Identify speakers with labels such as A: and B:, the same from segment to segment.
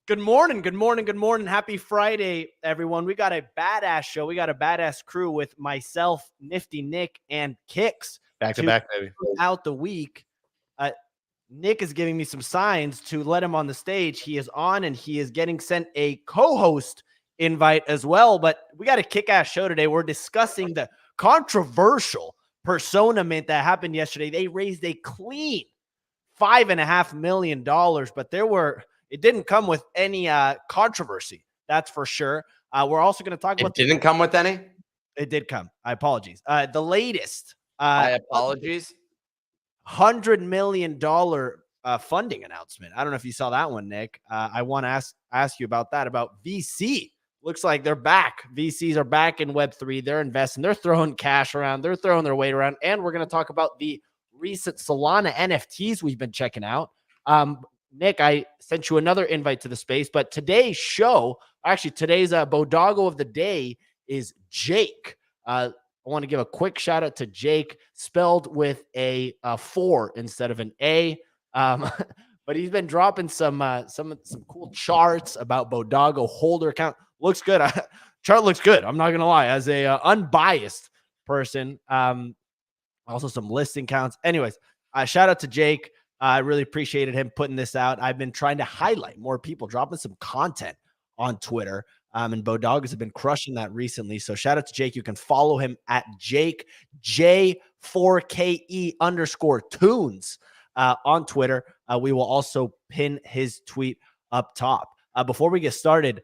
A: Good morning, good morning, good morning. Happy Friday, everyone. We got a badass show. We got a badass crew with myself, Nifty Nick, and Kicks.
B: Back to back, baby.
A: Out the week. Nick is giving me some signs to let him on the stage. He is on and he is getting sent a co-host invite as well. But we got a kick-ass show today. We're discussing the controversial Persona mint that happened yesterday. They raised a clean $5.5 million, but it didn't come with any controversy. That's for sure. We're also going to talk about.
C: It didn't come with any?
A: It did come. I apologize. The latest.
C: My apologies.
A: $100 million funding announcement. I don't know if you saw that one, Nick. I want to ask you about that, about VC. Looks like they're back. VCs are back in Web3. They're investing. They're throwing cash around. They're throwing their weight around. And we're going to talk about the recent Solana NFTs we've been checking out. Nick, I sent you another invite to the space, but today's Bodoggo of the day is Jake. I want to give a quick shout out to Jake, spelled with a 4 instead of an A. But he's been dropping some cool charts about Bodoggo holder count. Looks good. Chart looks good. I'm not gonna lie, as a unbiased person. Also some listing counts. Anyways, shout out to Jake. I really appreciated him putting this out. I've been trying to highlight more people dropping some content on Twitter. And Bodoggos have been crushing that recently. So shout out to Jake. You can follow him at Jake J4KE_tunes on Twitter. We will also pin his tweet up top. Before we get started,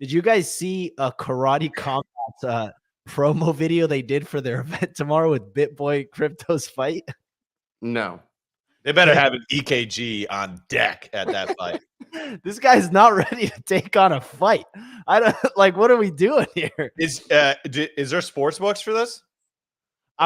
A: did you guys see a Karate Combat promo video they did for their event tomorrow with BitBoy Crypto's fight?
C: No.
B: They better have an EKG on deck at that fight.
A: This guy's not ready to take on a fight. I don't like. What are we doing here?
B: Is there sports books for this?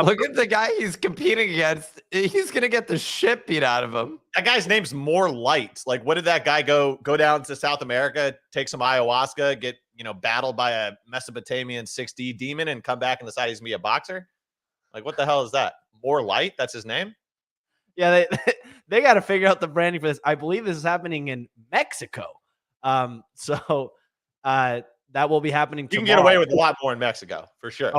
C: Look at the guy he's competing against. He's gonna get the shit beat out of him.
B: That guy's name's More Light. Like, what did that guy go down to South America, take some ayahuasca, get battled by a Mesopotamian 6D demon, and come back and decide he's gonna be a boxer? Like, what the hell is that? More Light? That's his name?
A: Yeah, they got to figure out the branding for this. I believe this is happening in Mexico. So that will be happening tomorrow.
B: You can get away with a lot more in Mexico, for sure.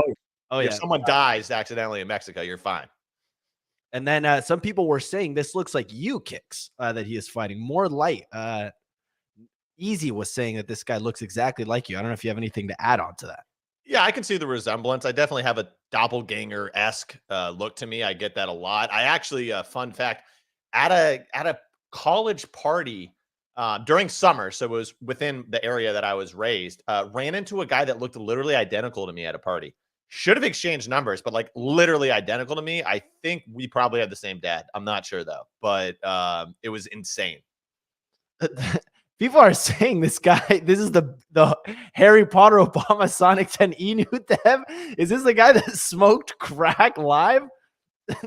A: Oh yeah.
B: If someone dies accidentally in Mexico, you're fine.
A: And then some people were saying this looks like Kicks that he is fighting. More Light. Easy was saying that this guy looks exactly like you. I don't know if you have anything to add on to that.
B: Yeah, I can see the resemblance. I definitely have a doppelganger-esque look to me. I get that a lot. I actually, fun fact, at a college party during summer, so it was within the area that I was raised, ran into a guy that looked literally identical to me at a party. Should have exchanged numbers, but like literally identical to me. I think we probably had the same dad. I'm not sure though, but it was insane.
A: People are saying this is the Harry Potter Obama Sonic 10 Inu dev. Is this the guy that smoked crack live?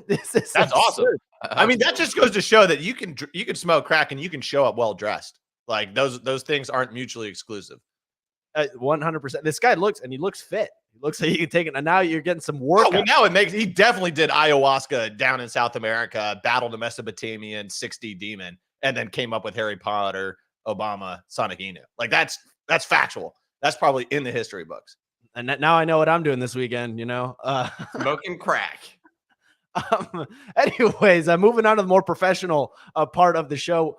B: That's awesome. I mean, that just goes to show that you can smoke crack and you can show up well dressed. Like those things aren't mutually exclusive.
A: 100%. This guy looks fit. He looks like he can take it. And now you're getting some work.
B: Well, now he definitely did ayahuasca down in South America, battled a Mesopotamian 6D demon, and then came up with Harry Potter, Obama, Sonic Inu. Like that's factual. That's probably in the history books.
A: And now I know what I'm doing this weekend,
C: Smoking crack.
A: Anyways, moving on to the more professional part of the show.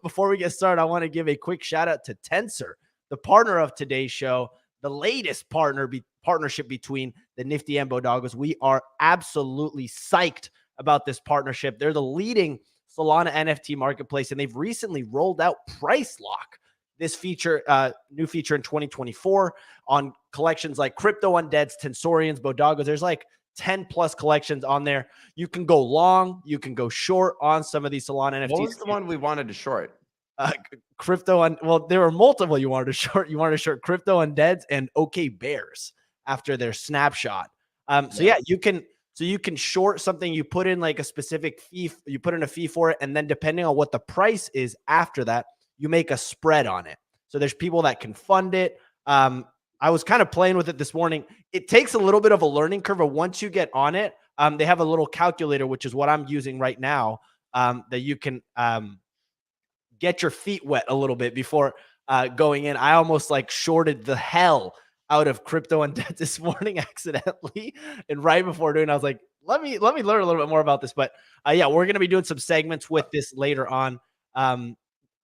A: Before we get started, I want to give a quick shout out to Tensor, the partner of today's show, the latest partnership between the Nifty and Bodoggos. We are absolutely psyched about this partnership. They're the leading Solana NFT marketplace, and they've recently rolled out Price Lock. This feature, new feature in 2024 on collections like Crypto Undeads, Tensorians, Bodoggos. There's like 10 plus collections on there. You can go long, you can go short on some of these Solana NFTs.
C: What was the one we wanted to short?
A: There were multiple you wanted to short. You wanted to short Crypto Undeads and OK Bears after their snapshot. So you can short something. You put in like a specific fee. You put in a fee for it, and then depending on what the price is after that, you make a spread on it. So there's people that can fund it. I was kind of playing with it this morning. It takes a little bit of a learning curve, but once you get on it, they have a little calculator, which is what I'm using right now, that you can get your feet wet a little bit before going in. I almost like shorted the hell out of crypto and debt this morning accidentally, and right before doing, I was like, let me learn a little bit more about this. But yeah, we're gonna be doing some segments with this later on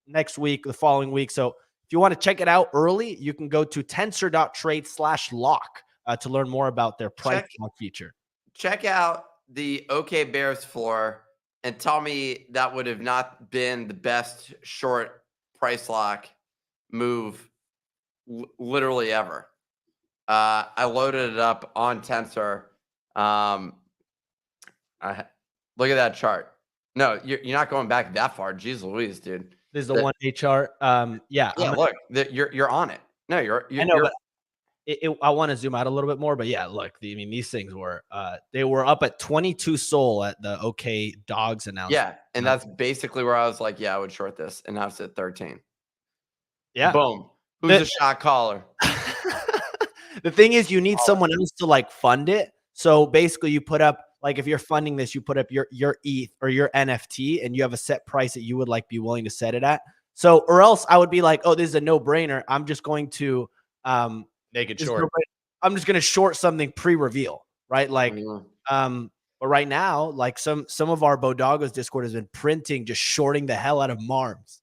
A: next week, the following week. So if you want to check it out early, you can go to tensor.trade/lock to learn more about their price lock feature.
C: Check out the OK Bears floor and tell me that would have not been the best short price lock move literally ever. I loaded it up on Tensor. Look at that chart. No, you're not going back that far. Jeez Louise, dude.
A: This is the 1-day chart. Yeah.
C: Look, you're on it. No, you're
A: I know, but I want to zoom out a little bit more. But yeah, look, I mean, these things were they were up at 22 SOL at the OK Dogs announcement.
C: Yeah, and that's basically where I was like, yeah, I would short this, and now it's at 13.
A: Yeah.
C: Boom. Who's a shot caller?
A: The thing is, you need someone else to like fund it. So basically, you put up, like, if you're funding this, you put up your ETH or your NFT, and you have a set price that you would like be willing to set it at. So, or else I would be like, oh, this is a no brainer. I'm just going to
B: naked short.
A: I'm just going to short something pre-reveal, right? Like, but right now, like some of our Bodogos Discord has been printing, just shorting the hell out of MARMs,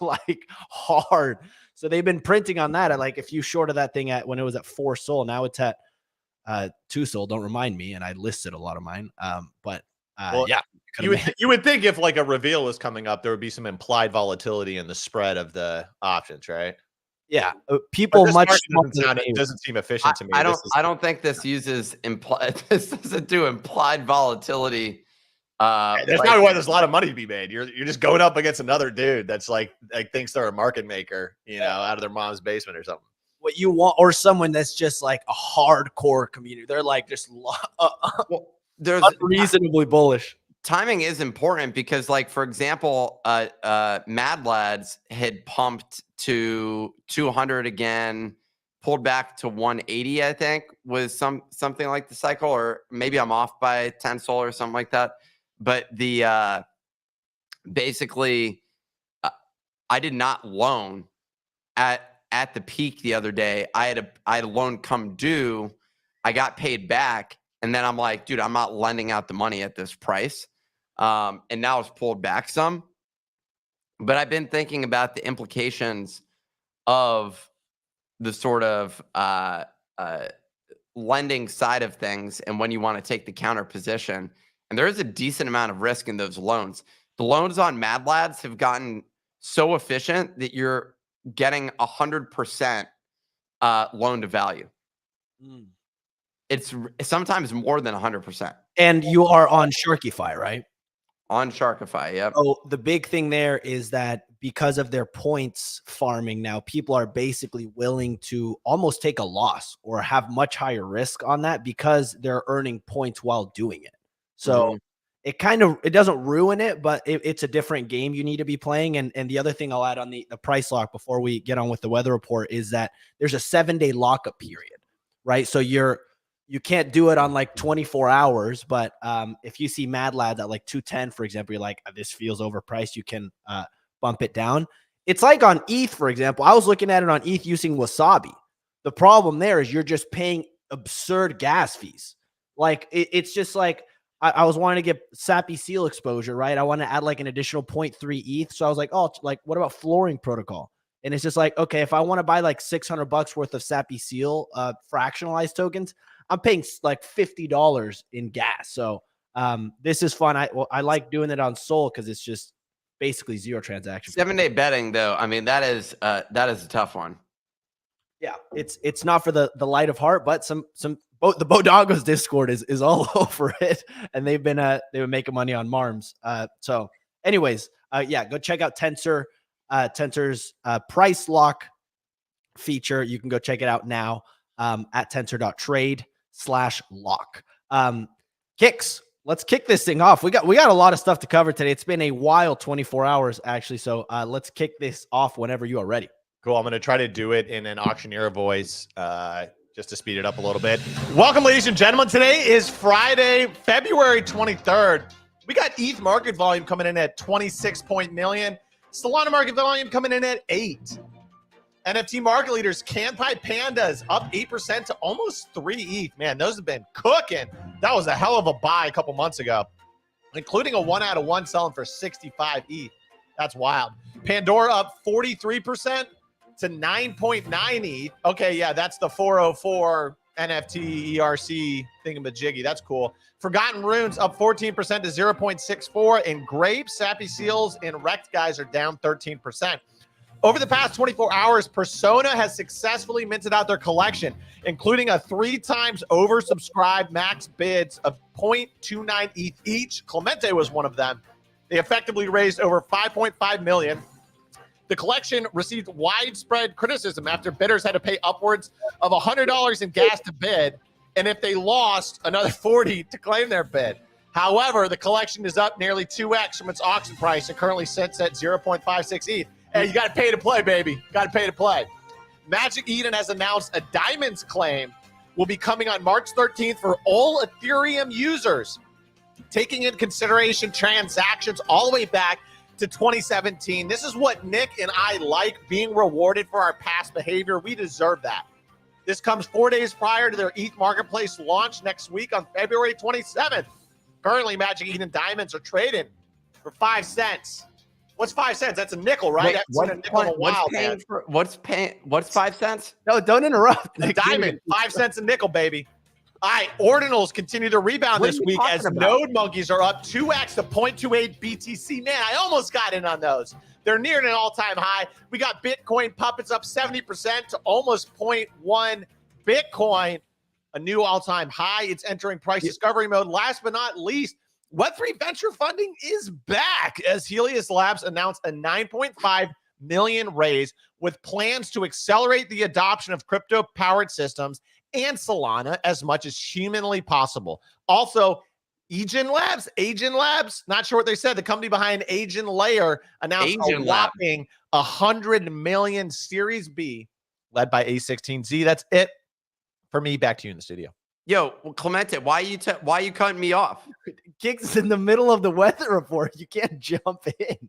A: like hard. So they've been printing on that. Like, if you shorted that thing at when it was at 4 SOL, now it's at 2 SOL. Don't remind me. And I listed a lot of mine. But yeah,
B: you would think if like a reveal was coming up, there would be some implied volatility in the spread of the options, right?
A: Yeah, people much
B: it doesn't seem efficient to me.
C: I don't think this uses implied. This doesn't do implied volatility.
B: That's not why there's a lot of money to be made. You're just going up against another dude that's like thinks they're a market maker, out of their mom's basement or something.
A: What you want, or someone that's just like a hardcore community. They're like just
C: there's
A: unreasonably bullish.
C: Timing is important because, like, for example, Mad Lads had pumped to 200 again, pulled back to 180. I think was something like the cycle, or maybe I'm off by 10 SOL or something like that. But the basically, I did not loan at the peak the other day. I had a loan come due. I got paid back, and then I'm like, dude, I'm not lending out the money at this price. And now it's pulled back some. But I've been thinking about the implications of the sort of lending side of things, and when you want to take the counter position. And there is a decent amount of risk in those loans. The loans on Mad Lads have gotten so efficient that you're getting 100% loan to value. It's sometimes more than 100%.
A: And you are on Sharkify, right?
C: On Sharkify, yep.
A: Oh, the big thing there is that because of their points farming now, people are basically willing to almost take a loss or have much higher risk on that because they're earning points while doing it. So it doesn't ruin it, but it's a different game you need to be playing. And the other thing I'll add on the price lock before we get on with the weather report is that there's a 7-day lockup period, right? So you can't do it on like 24 hours, but if you see Mad Lads at like 210, for example, you're like, this feels overpriced, you can bump it down. It's like on ETH, for example. I was looking at it on ETH using Wasabi. The problem there is you're just paying absurd gas fees. Like it's just like, I was wanting to get Sappy Seal exposure, right? I want to add like an additional 0.3 ETH. So I was like, oh, like what about flooring protocol? And it's just like, okay, if I want to buy like $600 worth of Sappy Seal fractionalized tokens, I'm paying like $50 in gas. So this is fun. I like doing it on Sol because it's just basically zero transaction.
C: 7-day betting, though. I mean, that is a tough one.
A: Yeah, it's not for the light of heart, but the Bodogos Discord is all over it, and they've been making money on MARMs. So, anyways, yeah, go check out Tensor. Tensor's price lock feature. You can go check it out now at tensor.trade/lock. Kicks. Let's kick this thing off. We got a lot of stuff to cover today. It's been a wild 24 hours actually. So let's kick this off whenever you are ready.
B: Cool. I'm going to try to do it in an auctioneer voice just to speed it up a little bit. Welcome, ladies and gentlemen. Today is Friday, February 23rd. We got ETH market volume coming in at 26 million. Solana market volume coming in at 8. NFT market leaders, Canpai Pandas up 8% to almost 3 ETH. Man, those have been cooking. That was a hell of a buy a couple months ago, including a 1 out of 1 selling for 65 ETH. That's wild. Pandora up 43% to 9.9 ETH. Okay, yeah, that's the 404 NFT ERC thingamajiggy. That's cool. Forgotten Runes up 14% to 0.64. And Grapes, Sappy Seals, and Wrecked Guys are down 13%. Over the past 24 hours, Persona has successfully minted out their collection, including a 3 times oversubscribed max bids of 0.29 ETH each. Clemente was one of them. They effectively raised over 5.5 million. The collection received widespread criticism after bidders had to pay upwards of $100 in gas to bid, and if they lost, another $40 to claim their bid. However, the collection is up nearly 2x from its auction price and currently sits at 0.56 ETH. Hey, you got to pay to play, baby. Got to pay to play. Magic Eden has announced a Diamonds claim will be coming on March 13th for all Ethereum users, taking into consideration transactions all the way back to 2017. This is what Nick and I like, being rewarded for our past behavior. We deserve that. This comes 4 days prior to their ETH Marketplace launch next week on February 27th. Currently, Magic Eden Diamonds are trading for 5 cents. What's 5 cents? That's a nickel, right?
C: Wait,
B: That's a nickel in a while, man.
C: What's 5 cents?
A: No, don't interrupt.
B: A diamond, 5 cents a nickel, baby. All right, ordinals continue to rebound this week as node monkeys are up 2x to 0.28 BTC. Man, I almost got in on those. They're near an all-time high. We got Bitcoin puppets up 70% to almost 0.1 Bitcoin, a new all-time high. It's entering price discovery mode. Last but not least, Web3 venture funding is back as Helios Labs announced a 9.5 million raise with plans to accelerate the adoption of crypto-powered systems and Solana as much as humanly possible. Also, Agen Labs, not sure what they said. The company behind Agen Layer announced a whopping 100 million Series B led by A16Z. That's it for me. Back to you in the studio.
C: Yo, well, Clemente, why are you cutting me off?
A: Kicks in the middle of the weather report. You can't jump in.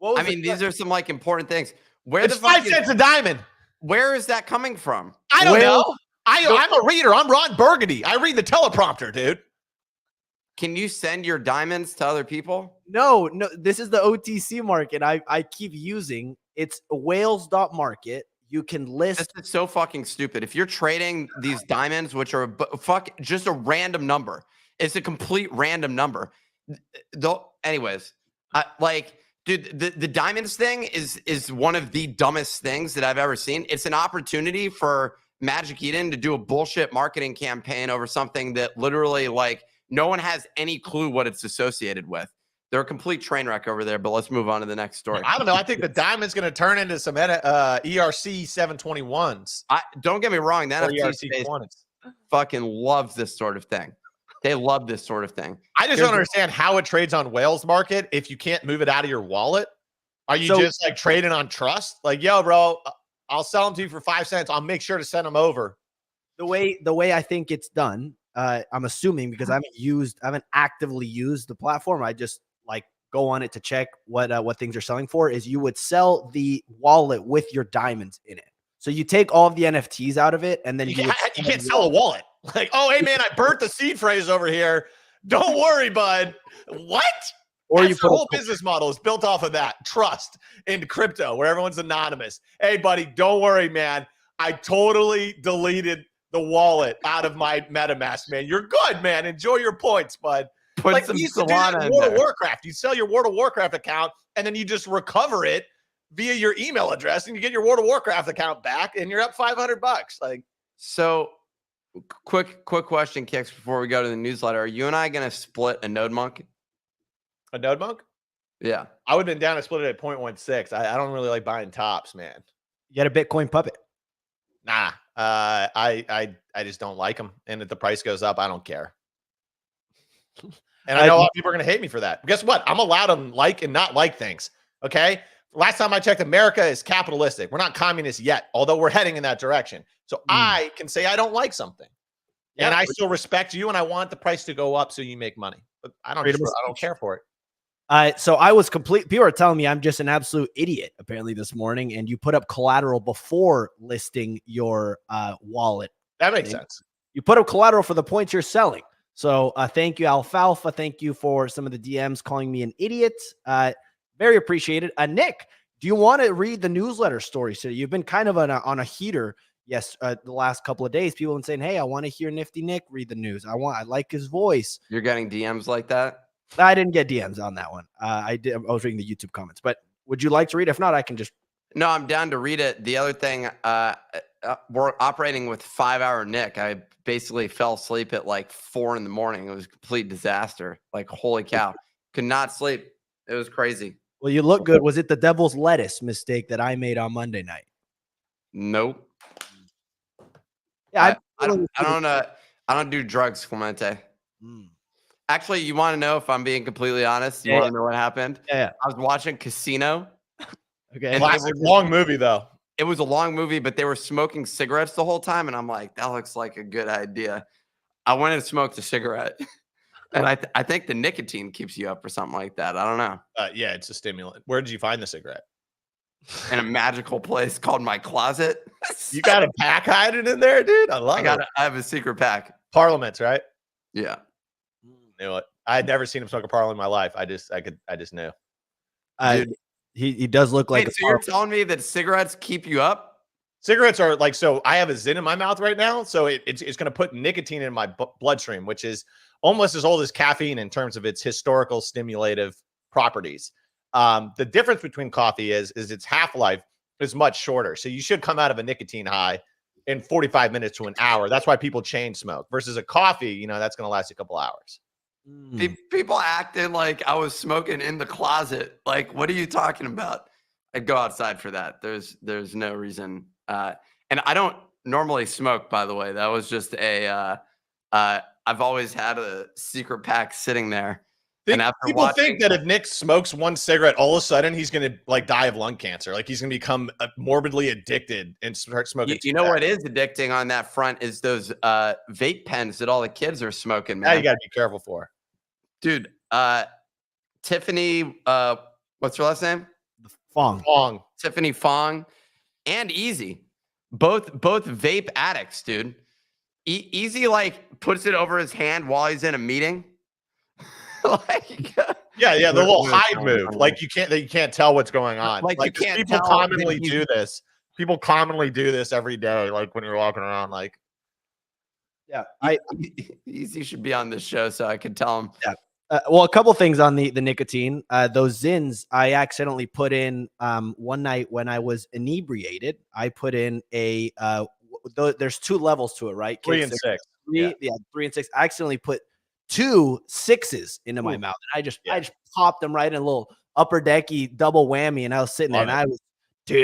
C: I mean, these are some like important things. Where
B: it's 5 cents a diamond.
C: Where is that coming from?
B: I don't know. I'm a reader. I'm Ron Burgundy. I read the teleprompter, dude.
C: Can you send your diamonds to other people?
A: No. This is the OTC market I keep using. It's whales.market. You can list.
C: This is so fucking stupid. If you're trading these diamonds, which are just a random number, it's a complete random number. Anyways, dude, the diamonds thing is one of the dumbest things that I've ever seen. It's an opportunity for Magic Eden to do a bullshit marketing campaign over something that literally like no one has any clue what it's associated with. They're a complete train wreck over there, but let's move on to the next story.
B: I don't know. I think the diamond's going to turn into some ERC 721s.
C: Don't get me wrong. That NFT fucking loves this sort of thing. They love this sort of thing.
B: I just don't understand how it trades on Whales Market if you can't move it out of your wallet. Are you just like trading on trust? Like, yo, bro, I'll sell them to you for 5 cents. I'll make sure to send them over.
A: The way I think it's done, I'm assuming because I haven't actively used the platform. I just like go on it to check what things are selling for. Is you would sell the wallet with your diamonds in it. So you take all of the NFTs out of it, and then you
B: can't sell a wallet. Like, oh, hey man, I burnt the seed phrase over here. Don't worry, bud. What? Or that's your whole business model is built off of that trust in crypto, where everyone's anonymous. Hey, buddy, don't worry, man. I totally deleted the wallet out of my MetaMask, man. You're good, man. Enjoy your points, bud.
C: Put
B: like
C: some
B: you used to do that in World of Warcraft. You sell your World of Warcraft account, and then you just recover it via your email address, and you get your World of Warcraft account back, and you're up $500. Like,
C: so quick question, Kicks, before we go to the newsletter. Are you and I going to split a node monk?
B: A node monk?
C: Yeah.
B: I would have been down to split it at 0.16. I don't really like buying tops, man.
A: You got a Bitcoin puppet?
B: Nah. I just don't like them. And if the price goes up, I don't care. And I know a lot of people are going to hate me for that. But guess what? I'm allowed to like and not like things. Okay. Last time I checked, America is capitalistic. We're not communist yet, although we're heading in that direction. So I can say I don't like something. And I still respect you, and I want the price to go up so you make money. But I don't care for it.
A: So I was people are telling me I'm just an absolute idiot apparently this morning, and you put up collateral before listing your wallet.
B: That makes sense.
A: You put up collateral for the points you're selling. So thank you, Alfalfa. Thank you for some of the DMs calling me an idiot. Very appreciated. Nick, do you want to read the newsletter story? So you've been kind of on a heater. Yes, the last couple of days, people have been saying, "Hey, I want to hear Nifty Nick read the news. I like his voice."
C: You're getting DMs like that?
A: I didn't get DMs on that one. I was reading the YouTube comments, but would you like to read? If not, I can just.
C: No, I'm down to read it. The other thing, we're operating with 5-hour Nick. I basically fell asleep at like 4 a.m. It was a complete disaster. Like, holy cow. Could not sleep. It was crazy.
A: Well, you look good. Was it the devil's lettuce mistake that I made on Monday night?
C: Nope.
A: Yeah,
C: I don't do drugs, Clemente. Actually, you want to know if I'm being completely honest? You want to know what happened?
A: Yeah.
C: I was watching Casino.
A: Okay.
B: Classic long movie though.
C: It was a long movie, but they were smoking cigarettes the whole time, and I'm like, that looks like a good idea. I went and smoked a cigarette, and I think the nicotine keeps you up or something like that. I don't know.
B: Yeah, it's a stimulant. Where did you find the cigarette?
C: In a magical place called my closet.
B: You got a pack hiding in there, dude? I love it.
C: I have a secret pack.
B: Parliaments, right?
C: Yeah.
B: Knew it. I had never seen him smoke a Parliament in my life. I just knew.
A: Dude, he does look like.
C: Wait, so you're telling me that cigarettes keep you up?
B: Cigarettes are like, so I have a Zyn in my mouth right now, so it's going to put nicotine in my bloodstream, which is almost as old as caffeine in terms of its historical stimulative properties. The difference between coffee is its half-life is much shorter, so you should come out of a nicotine high in 45 minutes to an hour. That's why people chain smoke versus a coffee, that's going to last a couple hours.
C: People acted like I was smoking in the closet. Like, what are you talking about? I'd go outside for that. There's no reason. And I don't normally smoke, by the way. That was just I've always had a secret pack sitting there.
B: People think that if Nick smokes one cigarette, all of a sudden he's going to like die of lung cancer. Like he's going to become morbidly addicted and start smoking.
C: You know what is addicting on that front is those vape pens that all the kids are smoking, man.
B: Now you got to be careful for.
C: Dude, Tiffany, what's her last name?
A: Fong.
C: Tiffany Fong and Easy. Both vape addicts, dude. Easy like puts it over his hand while he's in a meeting.
B: Yeah, the little hide move. Like you can't tell what's going on.
C: Like you can't
B: people
C: tell
B: commonly do this. People commonly do this every day, like when you're walking around, like.
A: Yeah,
C: Easy should be on this show so I could tell him.
A: Yeah. Well, a couple things on the nicotine. Those Zins, I accidentally put in one night when I was inebriated. I put in there's 2 levels to it, right?
B: 3 and 6.
A: 3 and 6. I accidentally put 2 6s into my mouth. And I just popped them right in a little upper decky double whammy, and I was sitting there, and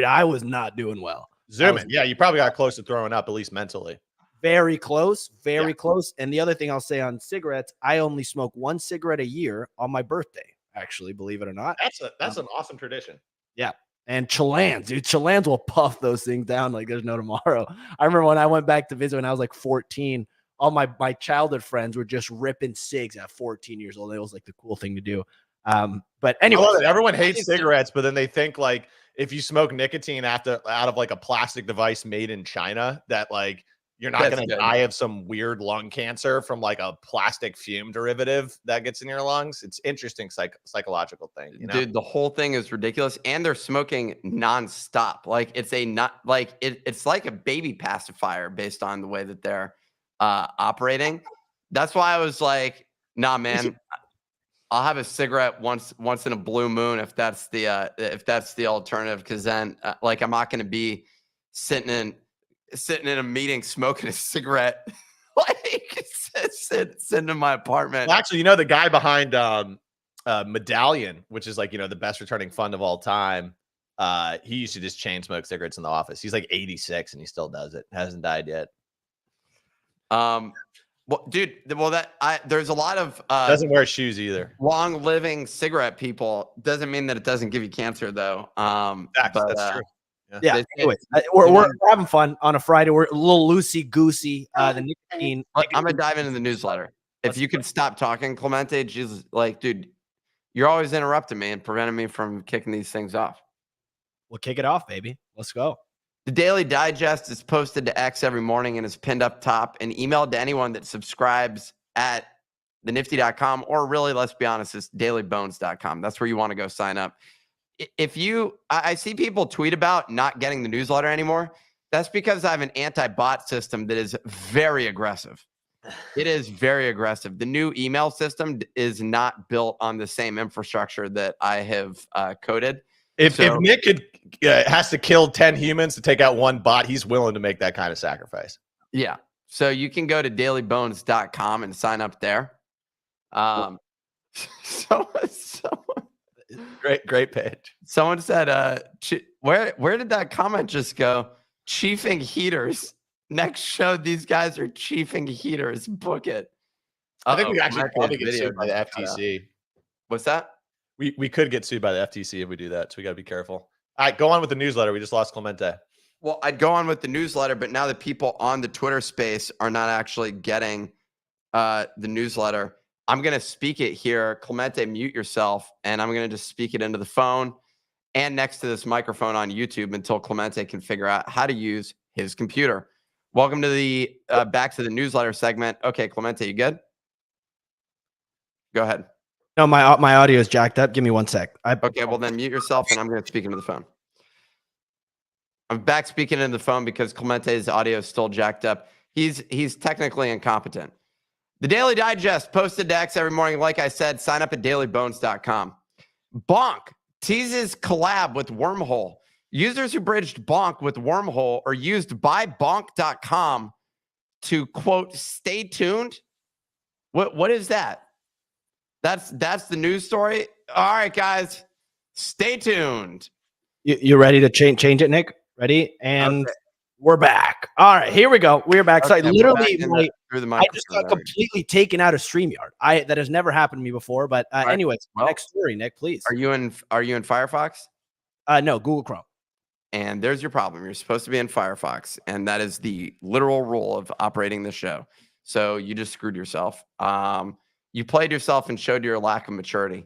A: I was not doing well.
B: Zooming. Yeah, you probably got close to throwing up, at least mentally.
A: Very close, very close. And the other thing I'll say on cigarettes, I only smoke 1 cigarette a year on my birthday, actually, believe it or not.
B: That's an awesome tradition.
A: Yeah. And Chilans, dude, Chilans will puff those things down like there's no tomorrow. I remember when I went back to visit when I was like 14, all my childhood friends were just ripping cigs at 14 years old. It was like the cool thing to do. But anyway,
B: everyone hates cigarettes, but then they think like if you smoke nicotine out of like a plastic device made in China, that like you're not going to die of some weird lung cancer from like a plastic fume derivative that gets in your lungs. It's interesting psychological thing,
C: Dude, the whole thing is ridiculous, and they're smoking nonstop. Like it's like a baby pacifier based on the way that they're operating. That's why I was like, nah, man, I'll have a cigarette once in a blue moon if that's the alternative, because then like I'm not going to be sitting in a meeting smoking a cigarette like sitting in my apartment.
B: Well, actually, the guy behind Medallion, which is like the best returning fund of all time, he used to just chain smoke cigarettes in the office. He's like 86 and he still does it. Hasn't died yet.
C: Well, dude, there's a lot of
B: doesn't wear shoes either.
C: Long living cigarette people. Doesn't mean that it doesn't give you cancer though.
B: That's true.
A: Yeah. Anyways, we're having fun on a Friday. We're a little loosey goosey. The nicotine.
C: I'm gonna dive into the newsletter. If you could stop talking, Clemente, Jesus, like, dude, You're always interrupting me and preventing me from kicking these things off.
A: We'll kick it off, baby. Let's go.
C: The Daily Digest is posted to X every morning and is pinned up top and emailed to anyone that subscribes at thenifty.com, or really, let's be honest, it's dailybones.com. That's where you want to go sign up. If you, I see people tweet about not getting the newsletter anymore. That's because I have an anti-bot system that is very aggressive. It is very aggressive. The new email system is not built on the same infrastructure that I have coded.
B: If Nick has to kill 10 humans to take out one bot, he's willing to make that kind of sacrifice.
C: Yeah. So you can go to dailybones.com and sign up there.
B: Great pitch.
C: Someone said, where did that comment just go? Chiefing heaters. Next show, these guys are chiefing heaters. Book it.
B: I think we actually probably get sued by the FTC.
C: What's that?
B: We could get sued by the FTC if we do that, so we got to be careful. All right, go on with the newsletter. We just lost Clemente.
C: Well, I'd go on with the newsletter, but now the people on the Twitter space are not actually getting the newsletter. I'm going to speak it here. Clemente, mute yourself, and I'm going to just speak it into the phone and next to this microphone on YouTube until Clemente can figure out how to use his computer. Welcome to the back to the newsletter segment. Okay, Clemente, you good? Go ahead.
A: No, my audio is jacked up. Give me 1 sec.
C: Okay, well then mute yourself, and I'm going to speak into the phone. I'm back speaking into the phone because Clemente's audio is still jacked up. He's technically incompetent. The Daily Digest posted to X every morning. Like I said, sign up at dailybones.com. Bonk teases collab with Wormhole. Users who bridged Bonk with Wormhole are used by bonk.com to, quote, stay tuned. What is that? That's the news story. All right, guys, stay tuned.
A: You ready to change it, Nick? Ready? And
C: okay.
A: We're back. All right, here we go. We're back. So I literally, I just got completely taken out of StreamYard. That has never happened to me before. But anyways, next story, Nick, please.
C: Are you in Firefox?
A: No, Google Chrome.
C: And there's your problem. You're supposed to be in Firefox, and that is the literal rule of operating the show. So you just screwed yourself. You played yourself and showed your lack of maturity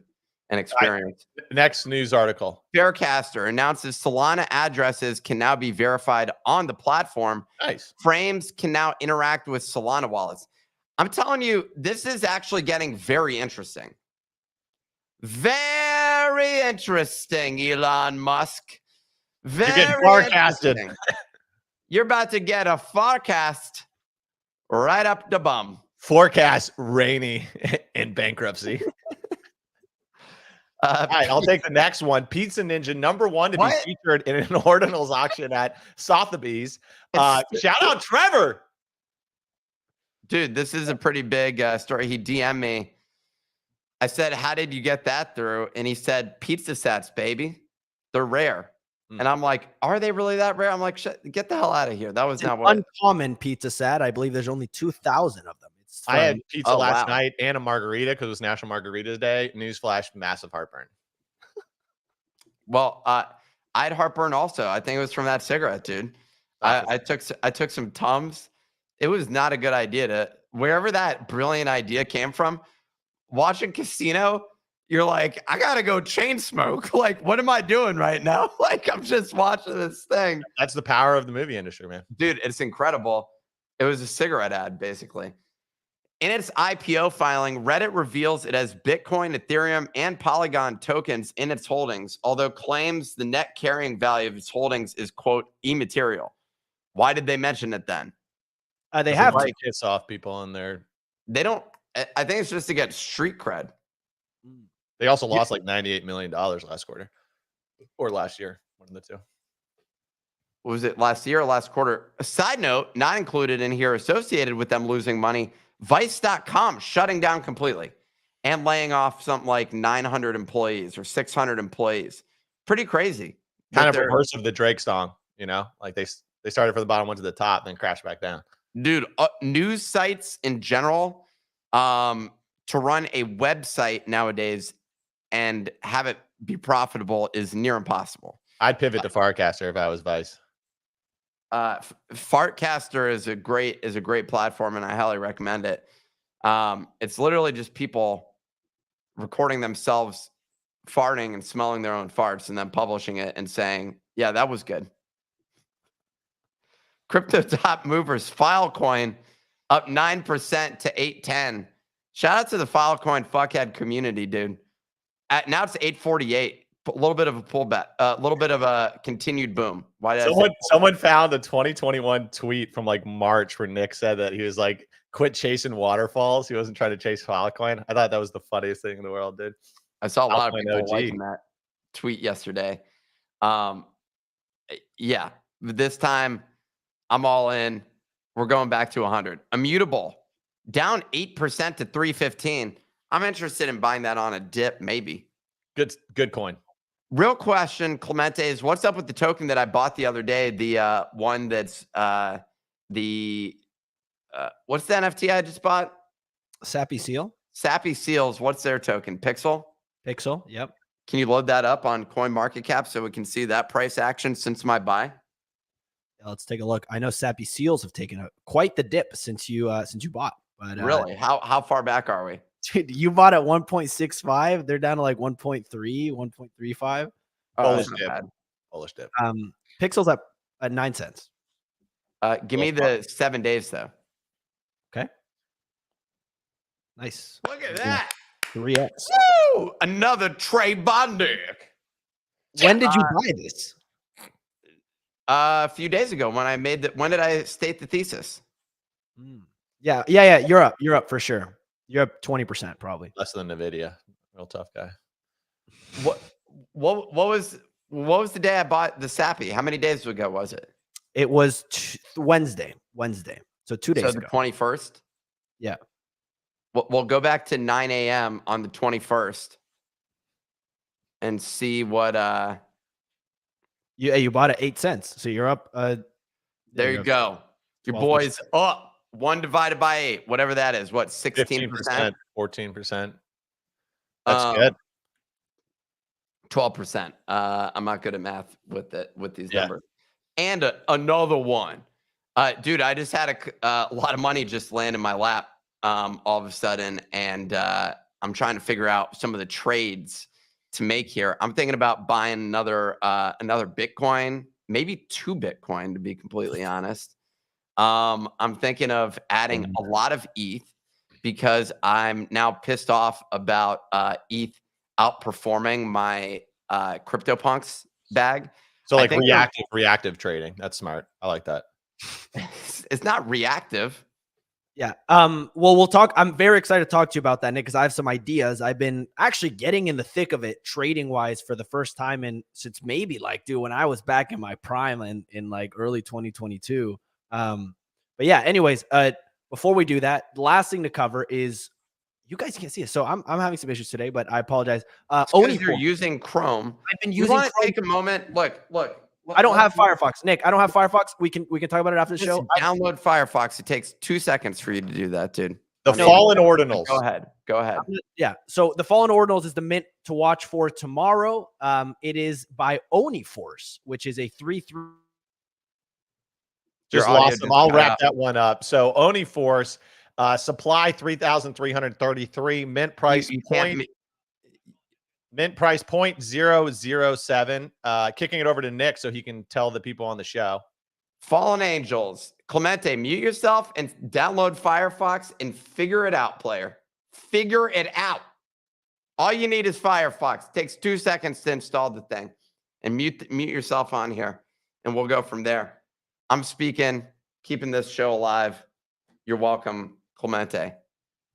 C: and experience.
B: Next news article.
C: Faircaster announces Solana addresses can now be verified on the platform.
B: Nice.
C: Frames can now interact with Solana wallets. I'm telling you, this is actually getting very interesting. Very interesting, Elon Musk.
B: You're getting forecasted.
C: You're about to get a forecast right up the bum.
B: Forecast rainy in bankruptcy. All right, I'll take the next one. Pizza Ninja, #1 to be featured in an ordinals auction at Sotheby's. Shout out Trevor.
C: Dude, this is a pretty big story. He DM'd me. I said, how did you get that through? And he said, pizza sats, baby. They're rare. And I'm like, are they really that rare? I'm like, get the hell out of here. That was not what
A: uncommon pizza sat. I believe there's only 2,000 of them.
B: I had pizza last night and a margarita because it was National Margarita Day. Newsflash, massive heartburn.
C: Well, I had heartburn also. I think it was from that cigarette, dude. I took some Tums. It was not a good idea to wherever that brilliant idea came from. Watching Casino, you're like, I gotta go chain smoke. Like, what am I doing right now? Like, I'm just watching this thing.
B: That's the power of the movie industry, man.
C: Dude, it's incredible. It was a cigarette ad, basically. In its IPO filing, Reddit reveals it has Bitcoin, Ethereum, and Polygon tokens in its holdings, although claims the net carrying value of its holdings is, quote, immaterial. Why did they mention it then?
A: They have to
B: piss off people in there.
C: They don't. I think it's just to get street cred.
B: They also lost like $98 million last quarter or last year, one of the two.
C: Was it last year or last quarter? A side note, not included in here, associated with them losing money, Vice.com shutting down completely and laying off something like 900 employees or 600 employees. Pretty crazy.
B: Kind of reverse of the Drake song, you know? Like they started from the bottom, went to the top, then crashed back down.
C: Dude, news sites in general, to run a website nowadays and have it be profitable is near impossible.
B: I'd pivot to Farcaster if I was Vice.
C: Fartcaster is a great platform, and I highly recommend it. It's literally just people recording themselves farting and smelling their own farts and then publishing it and saying, yeah, that was good. Crypto top movers, Filecoin up 9% to 810. Shout out to the Filecoin fuckhead community, dude. Now it's 848. A little bit of a pullback, a little bit of a continued boom. Why did
B: someone found a 2021 tweet from like March where Nick said that he was like, quit chasing waterfalls. He wasn't trying to chase Filecoin. I thought that was the funniest thing in the world, dude.
C: I saw a lot of people
B: OG.
C: liking that tweet yesterday. Yeah, this time I'm all in. We're going back to 100. Immutable down 8% to 315. I'm interested in buying that on a dip, maybe.
B: Good coin.
C: Real question, Clemente, is what's up with the token that I bought the other day? The one that's what's the NFT I just bought?
D: Sappy Seal.
C: Sappy Seals. What's their token? Pixel.
D: Pixel. Yep.
C: Can you load that up on CoinMarketCap so we can see that price action since my buy?
D: Yeah, let's take a look. I know Sappy Seals have taken quite the dip since you bought. But
C: really, how far back are we?
D: Dude, you bought at 1.65. They're down to like 1.3, 1.35.
B: Bullish dip. Bullish dip.
D: Pixel's up at 9 cents.
C: Give me the 7 days though.
D: Okay. Nice.
C: Look at that.
D: 3x.
C: Woo! Another Trey Bondic.
D: When did you buy this?
C: A few days ago when I made that. When did I state the thesis?
D: Yeah. You're up. You're up for sure. You're up 20% probably.
B: Less than Nvidia. Real tough guy.
C: What was the day I bought the Sappy? How many days ago was it?
D: It was Wednesday. So 2 days
C: so
D: ago.
C: The 21st?
D: Yeah.
C: We'll go back to 9 a.m. on the 21st and see what
D: you bought at 8 cents. So you're up.
C: There you go. Your
D: 12%.
C: boy's up. 1 divided by 8, whatever that is. What, 16%?
B: 14%. That's good.
C: 12%. I'm not good at math with these numbers. And another one. Dude, I just had a lot of money just land in my lap all of a sudden. And I'm trying to figure out some of the trades to make here. I'm thinking about buying another Bitcoin, maybe 2 Bitcoin, to be completely honest. I'm thinking of adding a lot of ETH because I'm now pissed off about ETH outperforming my CryptoPunks bag.
B: So like reactive trading. That's smart. I like that.
C: It's not reactive.
D: Yeah. Well, we'll talk. I'm very excited to talk to you about that, Nick, because I have some ideas. I've been actually getting in the thick of it trading wise for the first time since maybe when I was back in my prime in like early 2022. But yeah, anyways, before we do that, the last thing to cover is you guys can't see it. So I'm having some issues today, but I apologize.
C: Only you're using Chrome.
D: I've been using Chrome.
C: Take a moment. Look.
D: I don't have Firefox. Nick, I don't have Firefox. We can talk about it after the show.
C: Download Firefox. It takes 2 seconds for you to do that, dude.
B: Fallen Ordinals.
C: Go ahead.
D: Yeah. So the Fallen Ordinals is the mint to watch for tomorrow. It is by Uniforce, which is a 3-3.
B: Just lost them. I'll wrap that one up. So Uniforce, supply 3,333, mint price mint price 0.007. Kicking it over to Nick so he can tell the people on the show.
C: Fallen Angels. Clemente, mute yourself and download Firefox and figure it out, player. Figure it out. All you need is Firefox. It takes 2 seconds to install the thing. And mute yourself on here. And we'll go from there. I'm speaking, keeping this show alive. You're welcome, Clemente.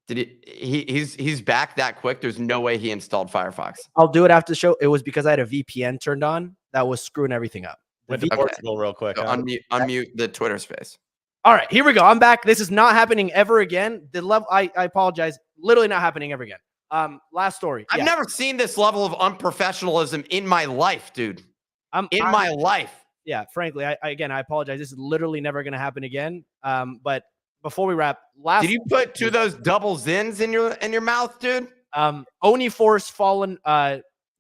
C: He's back that quick? There's no way he installed Firefox.
D: I'll do it after the show. It was because I had a VPN turned on that was screwing everything up.
B: Went to Portugal real quick.
C: So unmute the Twitter space.
D: All right, here we go. I'm back. This is not happening ever again. I apologize. Literally not happening ever again. Last story.
C: I've never seen this level of unprofessionalism in my life, dude. My life.
D: Yeah, frankly, I apologize. This is literally never going to happen again. But before we wrap,
C: did you put 2 of those double zins in your mouth, dude?
D: Uniforce Fallen.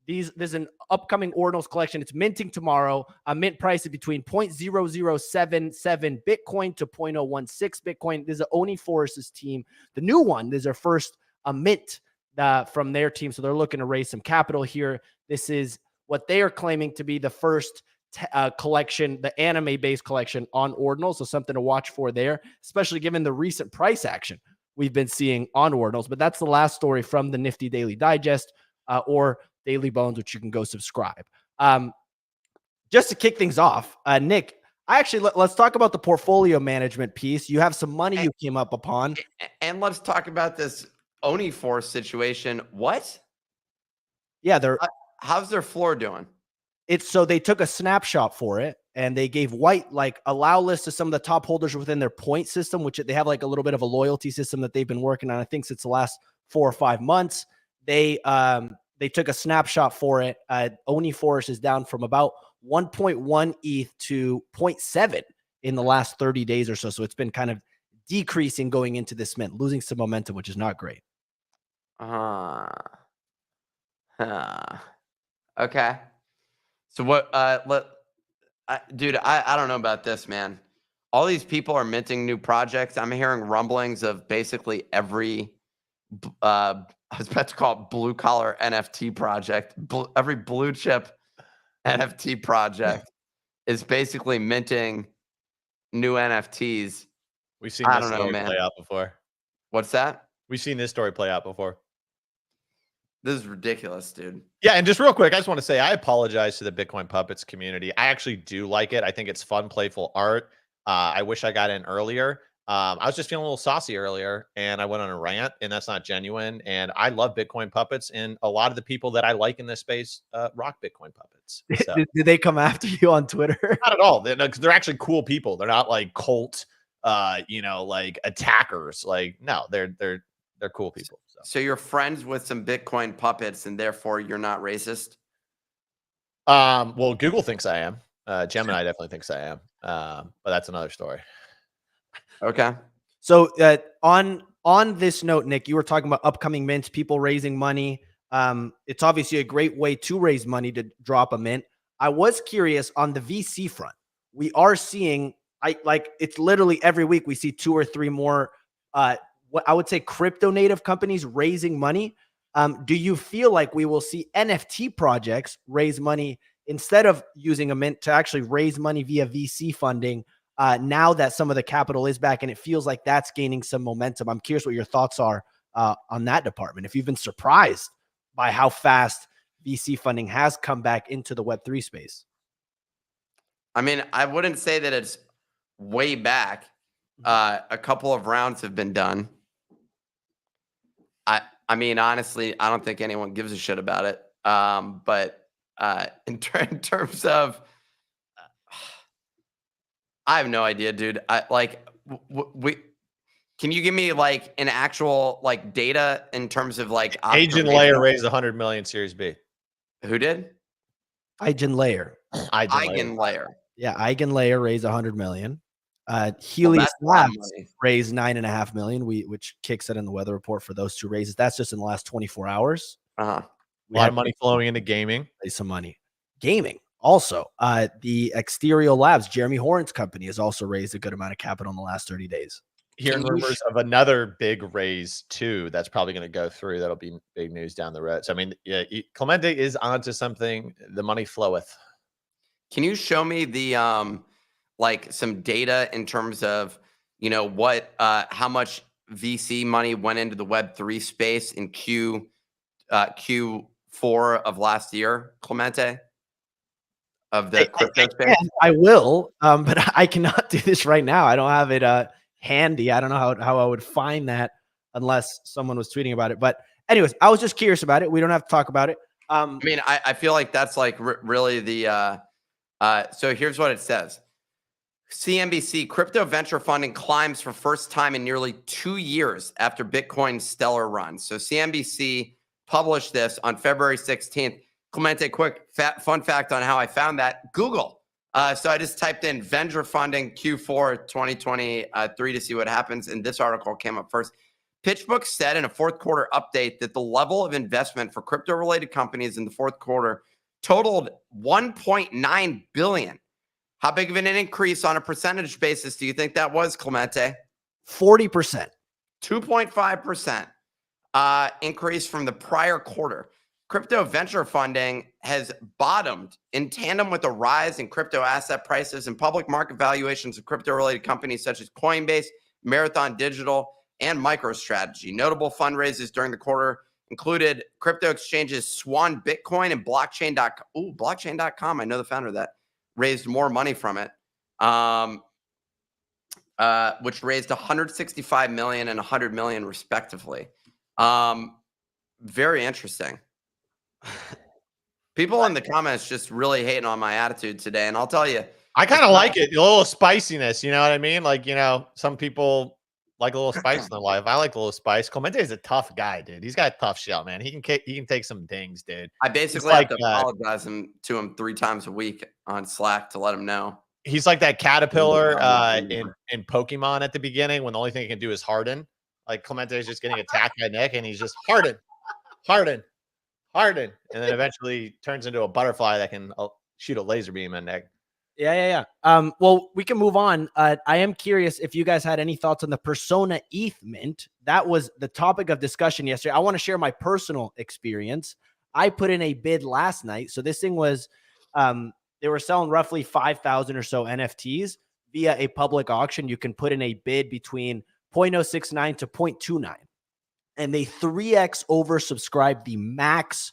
D: There's an upcoming Ordinals collection. It's minting tomorrow. Mint price is between 0.0077 Bitcoin to 0.016 Bitcoin. This is Uniforce's team. The new one. This is their first mint
A: from their team. So they're looking to raise some capital here. This is what they are claiming to be the first collection, the anime-based collection on Ordinals. So something to watch for there, especially given the recent price action we've been seeing on Ordinals. But that's the last story from the Nifty Daily Digest or Daily Bones, which you can go subscribe. Just to kick things off, Nick, let's talk about the portfolio management piece. You have some money you came up upon.
C: And let's talk about this Uniforce situation. What?
A: Yeah,
C: how's their floor doing?
A: So they took a snapshot for it and they gave white like allow list to some of the top holders within their point system, which they have like a little bit of a loyalty system that they've been working on, I think, since the last 4 or 5 months. They took a snapshot for it. Uniforce is down from about 1.1 ETH to 0.7 in the last 30 days or so. So it's been kind of decreasing going into this mint, losing some momentum, which is not great.
C: Okay. So what, dude, I don't know about this, man. All these people are minting new projects. I'm hearing rumblings of basically every, I was about to call it blue collar NFT project. Every blue chip NFT project is basically minting new NFTs.
B: We've seen this story play out before.
C: What's that?
B: We've seen this story play out before.
C: This is ridiculous, dude.
B: Yeah, and just real quick, I just want to say I apologize to the Bitcoin Puppets community. I actually do like it. I think it's fun, playful art. I wish I got in earlier. I was just feeling a little saucy earlier, and I went on a rant, and that's not genuine. And I love Bitcoin Puppets, and a lot of the people that I like in this space rock Bitcoin Puppets. So.
A: Did they come after you on Twitter?
B: Not at all. They're actually cool people. They're not like cult, like attackers. Like, no, they're cool people.
C: So you're friends with some Bitcoin Puppets, and therefore you're not racist?
B: Well, Google thinks I am. Gemini definitely thinks I am. But that's another story.
C: Okay.
A: So on this note, Nick, you were talking about upcoming mints, people raising money. It's obviously a great way to raise money to drop a mint. I was curious on the VC front. We are seeing, it's literally every week we see 2 or 3 more what I would say crypto native companies raising money. Do you feel like we will see NFT projects raise money instead of using a mint to actually raise money via VC funding now that some of the capital is back and it feels like that's gaining some momentum? I'm curious what your thoughts are on that department. If you've been surprised by how fast VC funding has come back into the Web3 space.
C: I mean, I wouldn't say that it's way back. A couple of rounds have been done. I mean, honestly, I don't think anyone gives a shit about it. But in terms of, I have no idea, dude. Can you give me like an actual like data in terms of like
B: Eigenlayer raised 100 million Series B.
C: Who did?
A: Eigenlayer.
C: Eigenlayer.
A: Yeah, Eigenlayer raised 100 million. Helios Labs raised 9.5 million, which kicks it in the weather report for those 2 raises. That's just in the last 24 hours.
B: A lot of money flowing into gaming.
A: Some money. Gaming. Also, the Exterior Labs, Jeremy Horn's company, has also raised a good amount of capital in the last 30 days.
B: Hearing rumors of another big raise too. That's probably going to go through. That'll be big news down the road. So I mean, yeah, Clemente is onto something. The money floweth.
C: Can you show me the like some data in terms of, what, how much VC money went into the Web3 space in Q4 of last year, Clemente? Of the crypto space?
A: I will, but I cannot do this right now. I don't have it handy. I don't know how I would find that unless someone was tweeting about it. But anyways, I was just curious about it. We don't have to talk about it.
C: I mean, I feel like that's like really the so here's what it says. CNBC, crypto venture funding climbs for first time in nearly 2 years after Bitcoin's stellar run. So CNBC published this on February 16th. Clemente, quick fun fact on how I found that. Google. So I just typed in venture funding Q4 2023 to see what happens. And this article came up first. PitchBook said in a fourth quarter update that the level of investment for crypto-related companies in the fourth quarter totaled $1.9 billion. How big of an increase on a percentage basis do you think that was, Clemente?
A: 40%.
C: 2.5%. increase from the prior quarter. Crypto venture funding has bottomed in tandem with a rise in crypto asset prices and public market valuations of crypto-related companies such as Coinbase, Marathon Digital, and MicroStrategy. Notable fundraisers during the quarter included crypto exchanges Swan Bitcoin and Blockchain.com. Ooh, Blockchain.com. I know the founder of that. Raised more money from it, which raised 165 million and 100 million respectively. Very interesting. People in the comments just really hating on my attitude today, and I'll tell you,
B: I kind of like it. A little spiciness, you know what I mean? Like, you know, some people like a little spice in their life. I like a little spice. Clemente is a tough guy, dude. He's got a tough shell, man. He can take some dings, dude.
C: I basically have to apologize to him 3 times a week on Slack to let him know.
B: He's like that caterpillar in Pokemon at the beginning when the only thing he can do is harden. Like Clemente is just getting attacked by Nick, and he's just harden, and then eventually turns into a butterfly that can shoot a laser beam at Nick.
D: Yeah. Well, we can move on. I am curious if you guys had any thoughts on the Persona ETH mint. That was the topic of discussion yesterday. I want to share my personal experience. I put in a bid last night. So this thing was, they were selling roughly 5,000 or so NFTs via a public auction. You can put in a bid between 0.069 to 0.29. And they 3x oversubscribed the max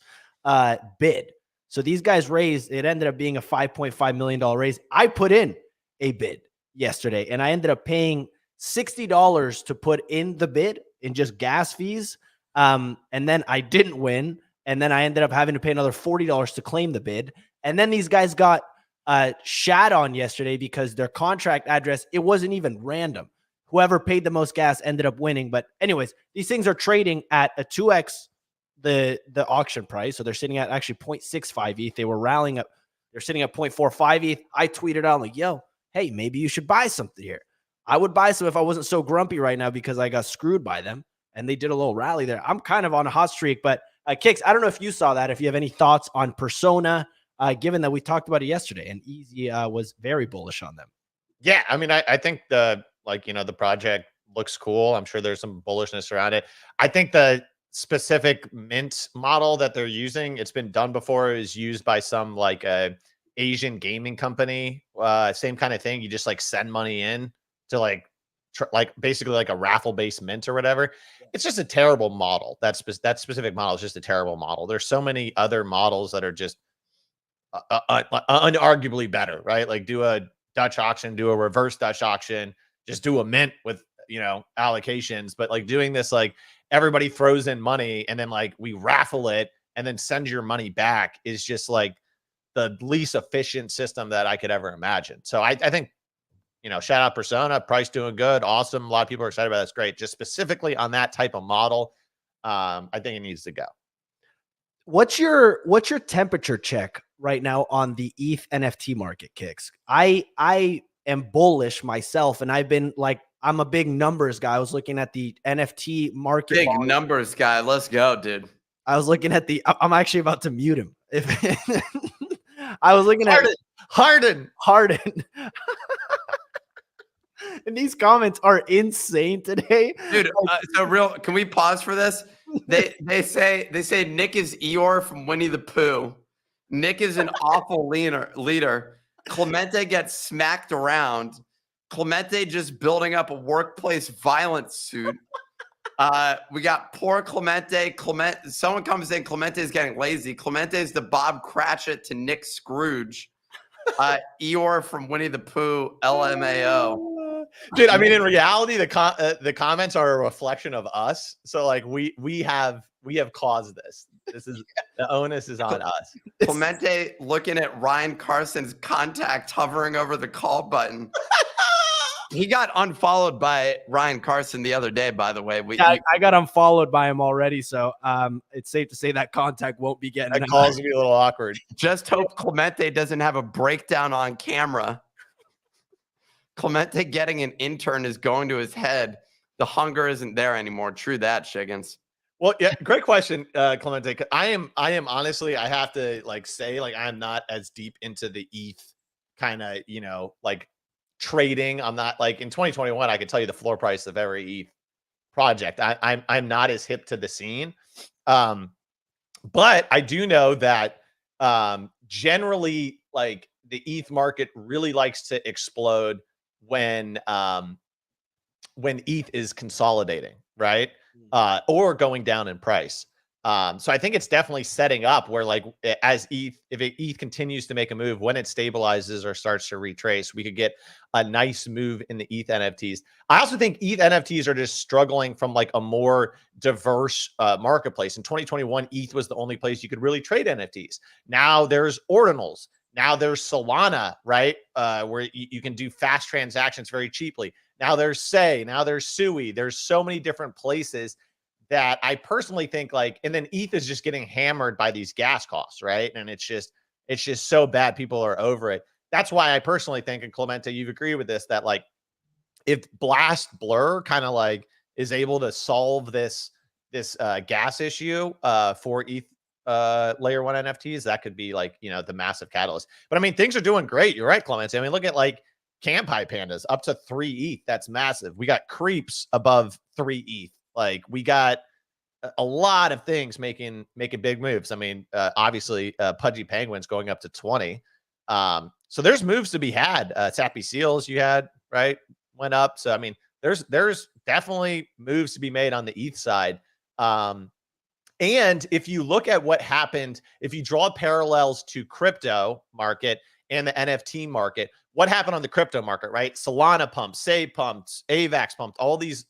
D: bid. So these guys raised, it ended up being a $5.5 million raise. I put in a bid yesterday and I ended up paying $60 to put in the bid in just gas fees. And then I didn't win. And then I ended up having to pay another $40 to claim the bid. And then these guys got shat on yesterday because their contract address, it wasn't even random. Whoever paid the most gas ended up winning. But anyways, these things are trading at a 2x the auction price. So they're sitting at actually 0.65 ETH. They were rallying up. They're sitting at 0.45 ETH. I tweeted out like, yo, hey, maybe you should buy something here. I would buy some if I wasn't so grumpy right now because I got screwed by them. And they did a little rally there. I'm kind of on a hot streak. But Kicks, I don't know if you saw that. If you have any thoughts on Persona, given that we talked about it yesterday and Easy was very bullish on them.
B: Yeah, I mean, I think the project looks cool. I'm sure there's some bullishness around it. I think the specific mint model that they're using, it's been done before, is used by some like Asian gaming company. Same kind of thing. You just like send money in to like basically like a raffle based mint or whatever. It's just a terrible model. That specific model is just a terrible model. There's so many other models that are just unarguably better, right? Like do a Dutch auction, do a reverse Dutch auction, just do a mint with, allocations. But like doing this, like everybody throws in money and then like we raffle it and then send your money back is just like the least efficient system that I could ever imagine. So I think, shout out Persona, price doing good. Awesome. A lot of people are excited about it. That's great. Just specifically on that type of model, I think it needs to go.
D: What's your temperature check right now on the ETH NFT market, Kicks? I am bullish myself, and I've been like, I'm a big numbers guy. I was looking at the NFT market.
C: Big numbers guy. Let's go, dude.
D: I was looking at I'm actually about to mute him. I was looking at
B: Harden.
D: And these comments are insane today,
C: dude. Can we pause for this? They say Nick is Eeyore from Winnie the Pooh. Nick is an awful leader. Clemente gets smacked around. Clemente just building up a workplace violence suit. We got poor Clemente. Someone comes in. Clemente is getting lazy. Clemente is the Bob Cratchit to Nick Scrooge. Eeyore from Winnie the Pooh. LMAO.
B: Dude, I mean, in reality, the comments are a reflection of us. So like we have caused this. This is the onus is on us.
C: Clemente looking at Ryan Carson's contact hovering over the call button. He got unfollowed by Ryan Carson the other day, by the way.
D: I got unfollowed by him already, so it's safe to say that contact won't be getting.
B: That call's gonna be a little awkward.
C: Just hope Clemente doesn't have a breakdown on camera. Clemente getting an intern is going to his head. The hunger isn't there anymore. True that, Shiggins.
B: Well, yeah, great question, Clemente. I am honestly, I have to like say, like I'm not as deep into the ETH kind of, like trading. I'm not like in 2021, I could tell you the floor price of every ETH project. I'm not as hip to the scene. But I do know that generally, like, the ETH market really likes to explode when ETH is consolidating, right? Or going down in price. So I think it's definitely setting up where, like, as ETH, if ETH continues to make a move, when it stabilizes or starts to retrace, we could get a nice move in the ETH NFTs. I also think ETH NFTs are just struggling from, like, a more diverse marketplace. In 2021, ETH was the only place you could really trade NFTs. Now there's ordinals. Now there's Solana, right? Where you can do fast transactions very cheaply. Now there's Say. Now there's Sui. There's so many different places that I personally think, like, and then ETH is just getting hammered by these gas costs, right? And it's just so bad. People are over it. That's why I personally think, and Clemente, you've agreed with this, that, like, if Blast Blur kind of, like, is able to solve this gas issue for ETH layer 1 NFTs, that could be, like, you know, the massive catalyst. But I mean, things are doing great. You're right, Clemente. I mean, look at, like, Campai Pandas up to 3 ETH. That's massive. We got Creeps above 3 ETH. Like, we got a lot of things making big moves. I mean, obviously, Pudgy Penguins going up to 20. So there's moves to be had. Sappy Seals you had, right, went up. So I mean, there's definitely moves to be made on the ETH side. And if you look at what happened, if you draw parallels to crypto market and the NFT market, what happened on the crypto market, right? Solana pumped, Say pumped, AVAX pumped, all these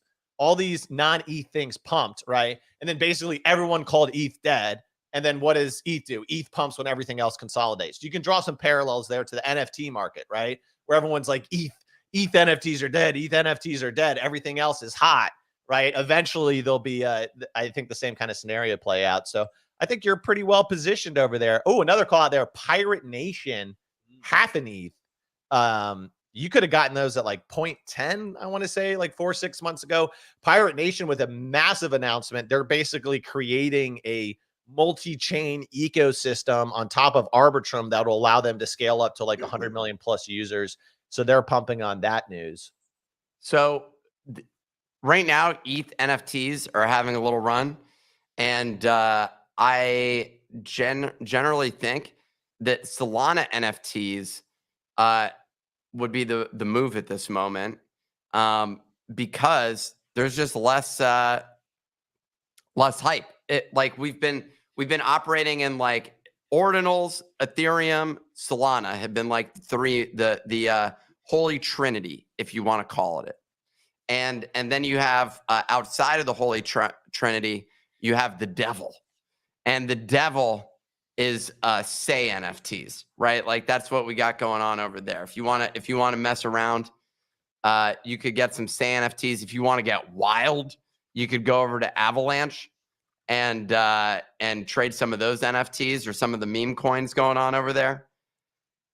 B: non-ETH things pumped, right? And then basically everyone called ETH dead. And then what does ETH do? ETH pumps when everything else consolidates. You can draw some parallels there to the NFT market, right? Where everyone's like, ETH NFTs are dead. ETH NFTs are dead. Everything else is hot, right? Eventually there'll be, I think, the same kind of scenario play out. So I think you're pretty well positioned over there. Oh, another call out there, Pirate Nation, half an ETH. You could have gotten those at, like, 0.10, I want to say, like 4 or 6 months ago. Pirate Nation with a massive announcement. They're basically creating a multi-chain ecosystem on top of Arbitrum that will allow them to scale up to, like, 100 million plus users. So they're pumping on that news.
C: So right now, ETH NFTs are having a little run. And I generally think that Solana NFTs would be the move at this moment, because there's just less hype. Like, we've been operating in, like, ordinals, Ethereum, Solana have been, like, the holy trinity, if you want to call it. And then you have outside of the holy trinity, you have the devil, and the devil is Say NFTs, right? Like, that's what we got going on over there. If you want to mess around, you could get some Say NFTs. If you want to get wild, you could go over to Avalanche and trade some of those NFTs or some of the meme coins going on over there.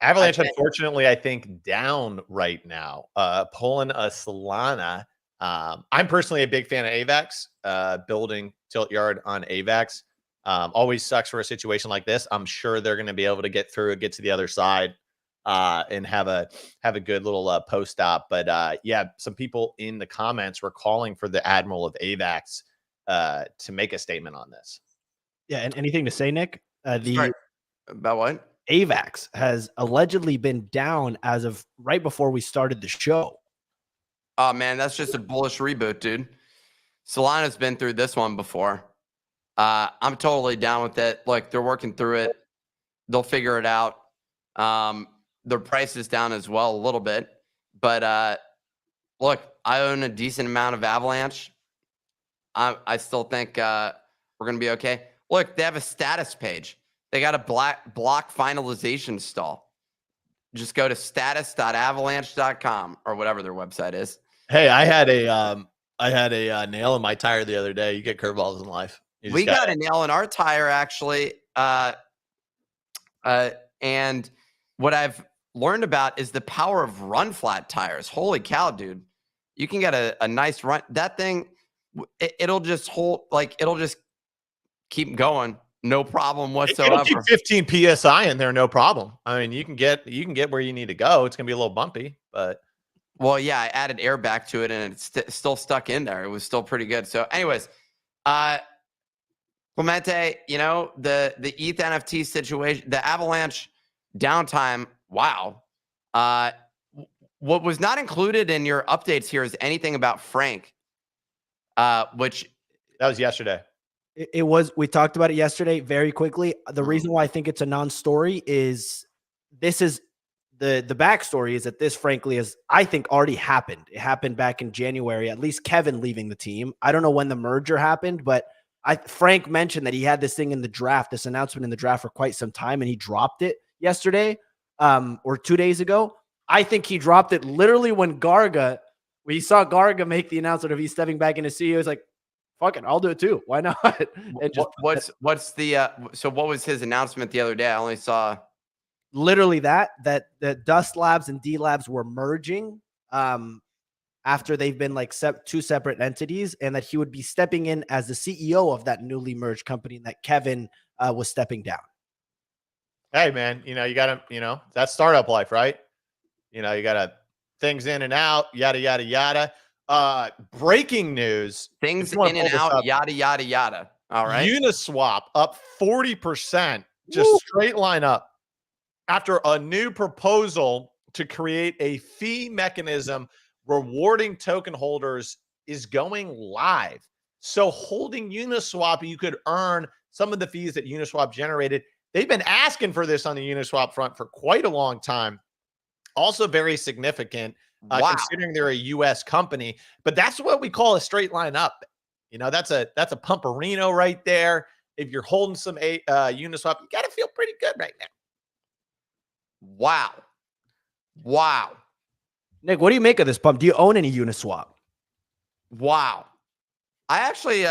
B: Avalanche, unfortunately, I think down right now, pulling a Solana. I'm personally a big fan of AVAX, building Tilt Yard on AVAX. Always sucks for a situation like this. I'm sure they're going to be able to get through it, get to the other side, and have a good little post op. But yeah, some people in the comments were calling for the Admiral of AVAX to make a statement on this.
D: Yeah, and anything to say, Nick?
C: Sorry, about what?
D: AVAX has allegedly been down as of right before we started the show.
C: Oh man, that's just a bullish reboot, dude. Solana's been through this one before. I'm totally down with it. Look, they're working through it. They'll figure it out. Their price is down as well a little bit. But look, I own a decent amount of Avalanche. I still think we're going to be okay. Look, they have a status page. They got a block finalization stall. Just go to status.avalanche.com or whatever their website is.
B: Hey, I had a nail in my tire the other day. You get curveballs in life.
C: We got a nail in our tire, actually. And what I've learned about is the power of run flat tires. Holy cow, dude. You can get a nice run. That thing, it'll just hold, like, it'll just keep going. No problem whatsoever.
B: It'll keep 15 PSI in there, no problem. I mean, you can get where you need to go. It's gonna be a little bumpy, but
C: Well, yeah, I added air back to it, and it's still stuck in there. It was still pretty good. So, anyways, Clemente, you know, the ETH NFT situation, the Avalanche downtime. Wow. What was not included in your updates here is anything about Frank, which
B: That was yesterday.
D: It was, we talked about it yesterday very quickly. The
C: Mm.
D: reason why I think it's a non-story is this is the backstory is that this frankly is, I think, already happened. It happened back in January, at least Kevin leaving the team. I don't know when the merger happened, but Frank mentioned that he had this thing in the draft, this announcement in the draft for quite some time, and he dropped it yesterday or 2 days ago. I think he dropped it literally when we saw Garga make the announcement of he's stepping back into CEO. He's like, fuck it, I'll do it too. Why not? And just
C: what's the so what was his announcement the other day? I only saw
D: literally that Dust Labs and D Labs were merging after they've been like two separate entities, and that he would be stepping in as the CEO of that newly merged company, and that Kevin was stepping down.
B: Hey man, you know, you gotta, you know, that's startup life, right? You know, you gotta things in and out, yada yada yada. Breaking news.
C: things
B: If you wanna
C: in and
B: pull this
C: out,
B: up,
C: yada yada yada. All right.
B: Uniswap up 40%, just
D: Woo.
B: straight line up after a new proposal to create a fee mechanism rewarding token holders is going live. So holding Uniswap, you could earn some of the fees that Uniswap generated. They've been asking for this on the Uniswap front for quite a long time. Also very significant,
C: Wow.
B: considering they're a U.S. company. But that's what we call a straight line up. You know, that's a pumperino right there. If you're holding some Uniswap, you got to feel pretty good right now.
C: Wow. Wow.
D: Nick, what do you make of this pump? Do you own any Uniswap?
C: Wow. I actually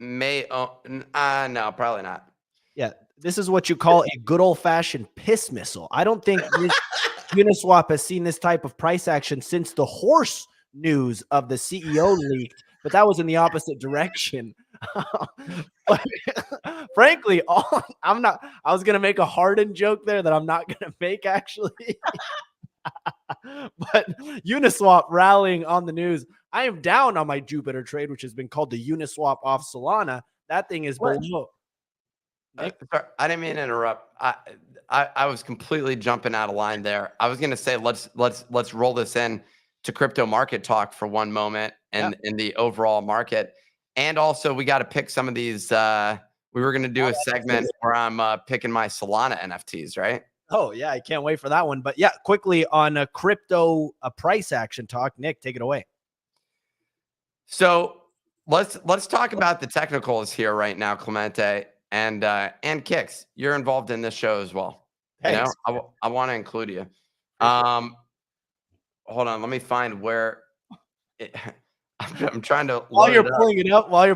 C: may own, no, probably not.
D: Yeah, this is what you call a good old-fashioned piss missile. I don't think Uniswap has seen this type of price action since the horse news of the CEO leaked, but that was in the opposite direction. But frankly, I was going to make a Harden joke there that I'm not going to make actually. But Uniswap rallying on the news. I am down on my Jupiter trade, which has been called the Uniswap off Solana. That thing is below.
C: Sorry, I didn't mean to interrupt. I was completely jumping out of line there. I was going to say let's roll this in to crypto market talk for one moment and in the overall market, and also we got to pick some of these. We were going to do a segment where I'm picking my Solana NFTs, right?
D: Oh yeah, I can't wait for that one. But yeah, quickly on a crypto price action talk. Nick, take it away.
C: So let's talk about the technicals here right now, Clemente. And Kicks, you're involved in this show as well.
B: Thanks.
C: You know, I want to include you. Hold on, let me find where I'm trying to.
D: While you're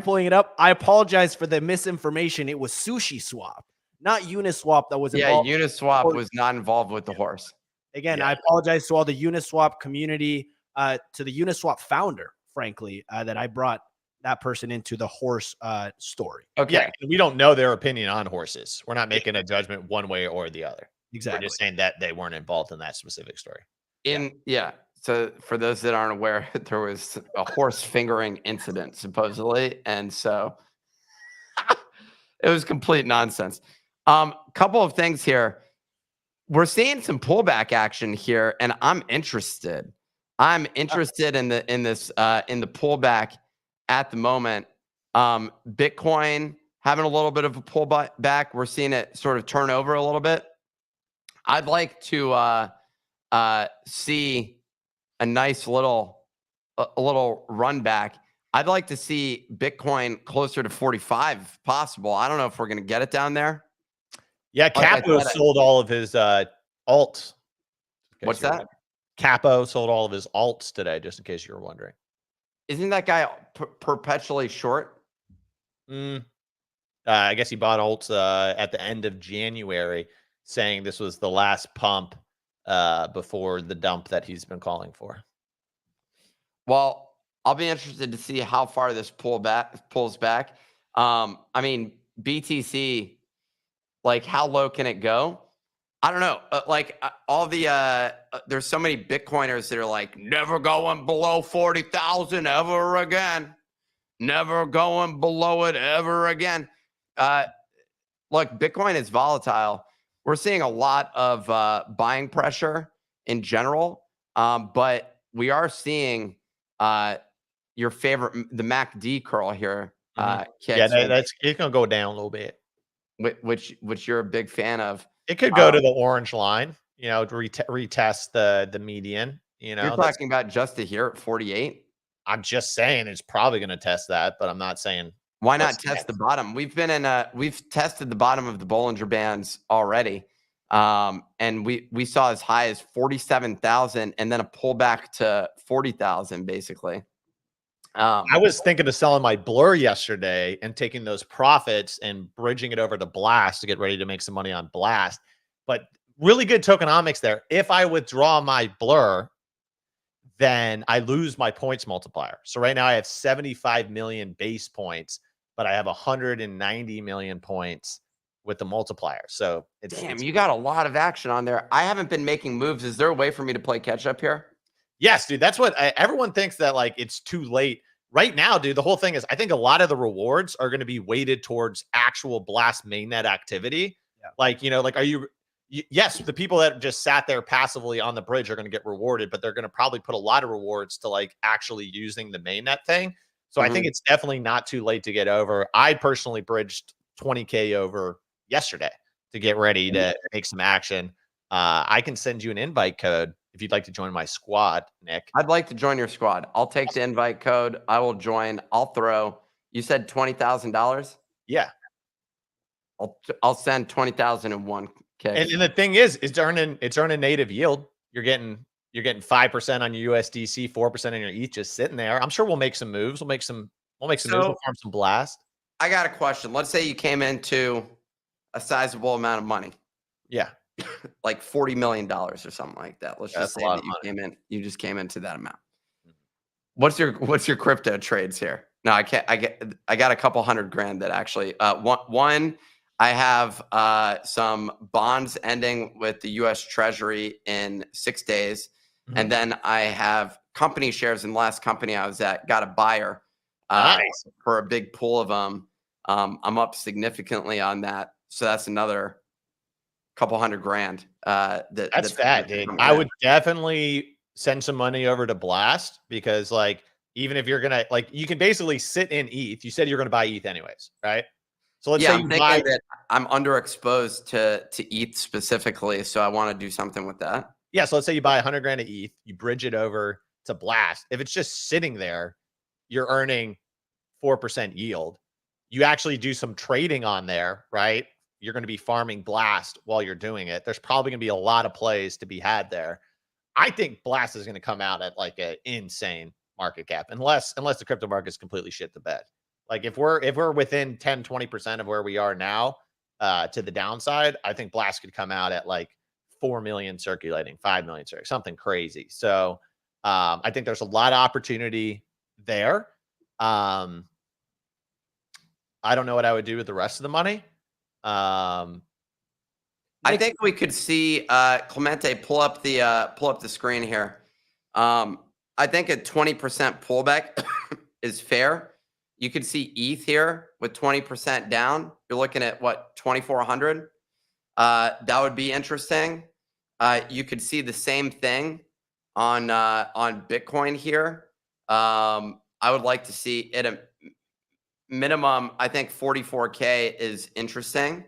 D: pulling it up, I apologize for the misinformation. It was Sushi Swap, not Uniswap, that was involved.
C: Yeah, Uniswap was not involved with the horse.
D: Again, I apologize to all the Uniswap community, to the Uniswap founder, frankly, that I brought that person into the horse story.
C: Okay.
B: Yeah, we don't know their opinion on horses. We're not making a judgment one way or the other.
D: Exactly.
B: We're just saying that they weren't involved in that specific story.
C: So for those that aren't aware, there was a horse fingering incident supposedly, and so it was complete nonsense. Couple of things here. We're seeing some pullback action here, and I'm interested. I'm interested in the pullback at the moment. Bitcoin having a little bit of a pullback. We're seeing it sort of turn over a little bit. I'd like to see a nice little run back. I'd like to see Bitcoin closer to 45 if possible. I don't know if we're going to get it down there.
B: Yeah, Capo sold all of his alts.
C: What's that?
B: Capo sold all of his alts today, just in case you were wondering.
C: Isn't that guy perpetually short?
B: I guess he bought alts at the end of January, saying this was the last pump before the dump that he's been calling for.
C: Well, I'll be interested to see how far this pulls back. I mean, BTC, like how low can it go? I don't know. All the there's so many Bitcoiners that are like, never going below 40,000 ever again. Never going below it ever again. Look, Bitcoin is volatile. We're seeing a lot of buying pressure in general, but we are seeing your favorite, the MACD curl here.
B: Yeah,
C: Kicks,
B: that's it's gonna go down a little bit.
C: which you're a big fan of.
B: It could go to the orange line, you know, to retest the median. You know,
C: You're talking about just to here at 48.
B: I'm just saying it's probably going to test that, but I'm not saying
C: Why not
B: what's
C: test
B: next.
C: the bottom? We've tested the bottom of the Bollinger Bands already. And we saw as high as 47,000 and then a pullback to 40,000 basically.
B: I was thinking of selling my Blur yesterday and taking those profits and bridging it over to Blast to get ready to make some money on Blast. But really good tokenomics there. If I withdraw my Blur, then I lose my points multiplier. So right now I have 75 million base points, but I have 190 million points with the multiplier. So
C: damn, you got a lot of action on there. I haven't been making moves. Is there a way for me to play catch up here?
B: Yes, dude. That's what everyone thinks, that like it's too late. Right now, dude, the whole thing is I think a lot of the rewards are going to be weighted towards actual Blast mainnet activity.
D: Yeah.
B: Like, you know, like yes, the people that just sat there passively on the bridge are going to get rewarded, but they're going to probably put a lot of rewards to like actually using the mainnet thing. So I think it's definitely not too late to get over. I personally bridged 20K over yesterday to get ready to make some action. I can send you an invite code if you'd like to join my squad, Nick.
C: I'd like to join your squad. I'll take the invite code. I will join. I'll throw. You said $20,000?
B: Yeah.
C: I'll send 20,001 kicks.
B: And the thing is it's earning native yield. You're getting 5% on your USDC, 4% on your ETH just sitting there. I'm sure we'll make some moves. We'll make some moves. We'll farm some Blast.
C: I got a question. Let's say you came into a sizable amount of money.
B: Yeah.
C: Like $40 million or something like that. Let's just say that you just came into that amount. What's your crypto trades here? No, I can't. I got a couple $100,000 that actually one. I have some bonds ending with the U.S. Treasury in 6 days, and then I have company shares in the last company I was at. Got a buyer
B: Nice.
C: for a big pool of them. I'm up significantly on that, so that's another couple $100,000.
B: That's fat, dude. I would definitely send some money over to Blast, because like even if you're gonna like, you can basically sit in ETH. You said you're gonna buy ETH anyways, right? So let's say
C: I'm thinking that I'm underexposed to ETH specifically, so I want to do something with that.
B: Yeah, so let's say you buy $100,000 of ETH, you bridge it over to Blast. If it's just sitting there, you're earning 4% yield. You actually do some trading on there, right? You're going to be farming Blast while you're doing it. There's probably going to be a lot of plays to be had there. I think Blast is going to come out at like an insane market cap, unless the crypto market is completely shit the bed. Like if we're within 10, 20% of where we are now to the downside, I think Blast could come out at like 4 million circulating, 5 million circulating, something crazy. So I think there's a lot of opportunity there. I don't know what I would do with the rest of the money.
C: I think we could see Clemente pull up the screen here. I think a 20% pullback is fair. You could see ETH here with 20% down. You're looking at what, 2,400? That would be interesting. You could see the same thing on Bitcoin here. I would like to see at a minimum, I think 44K is interesting.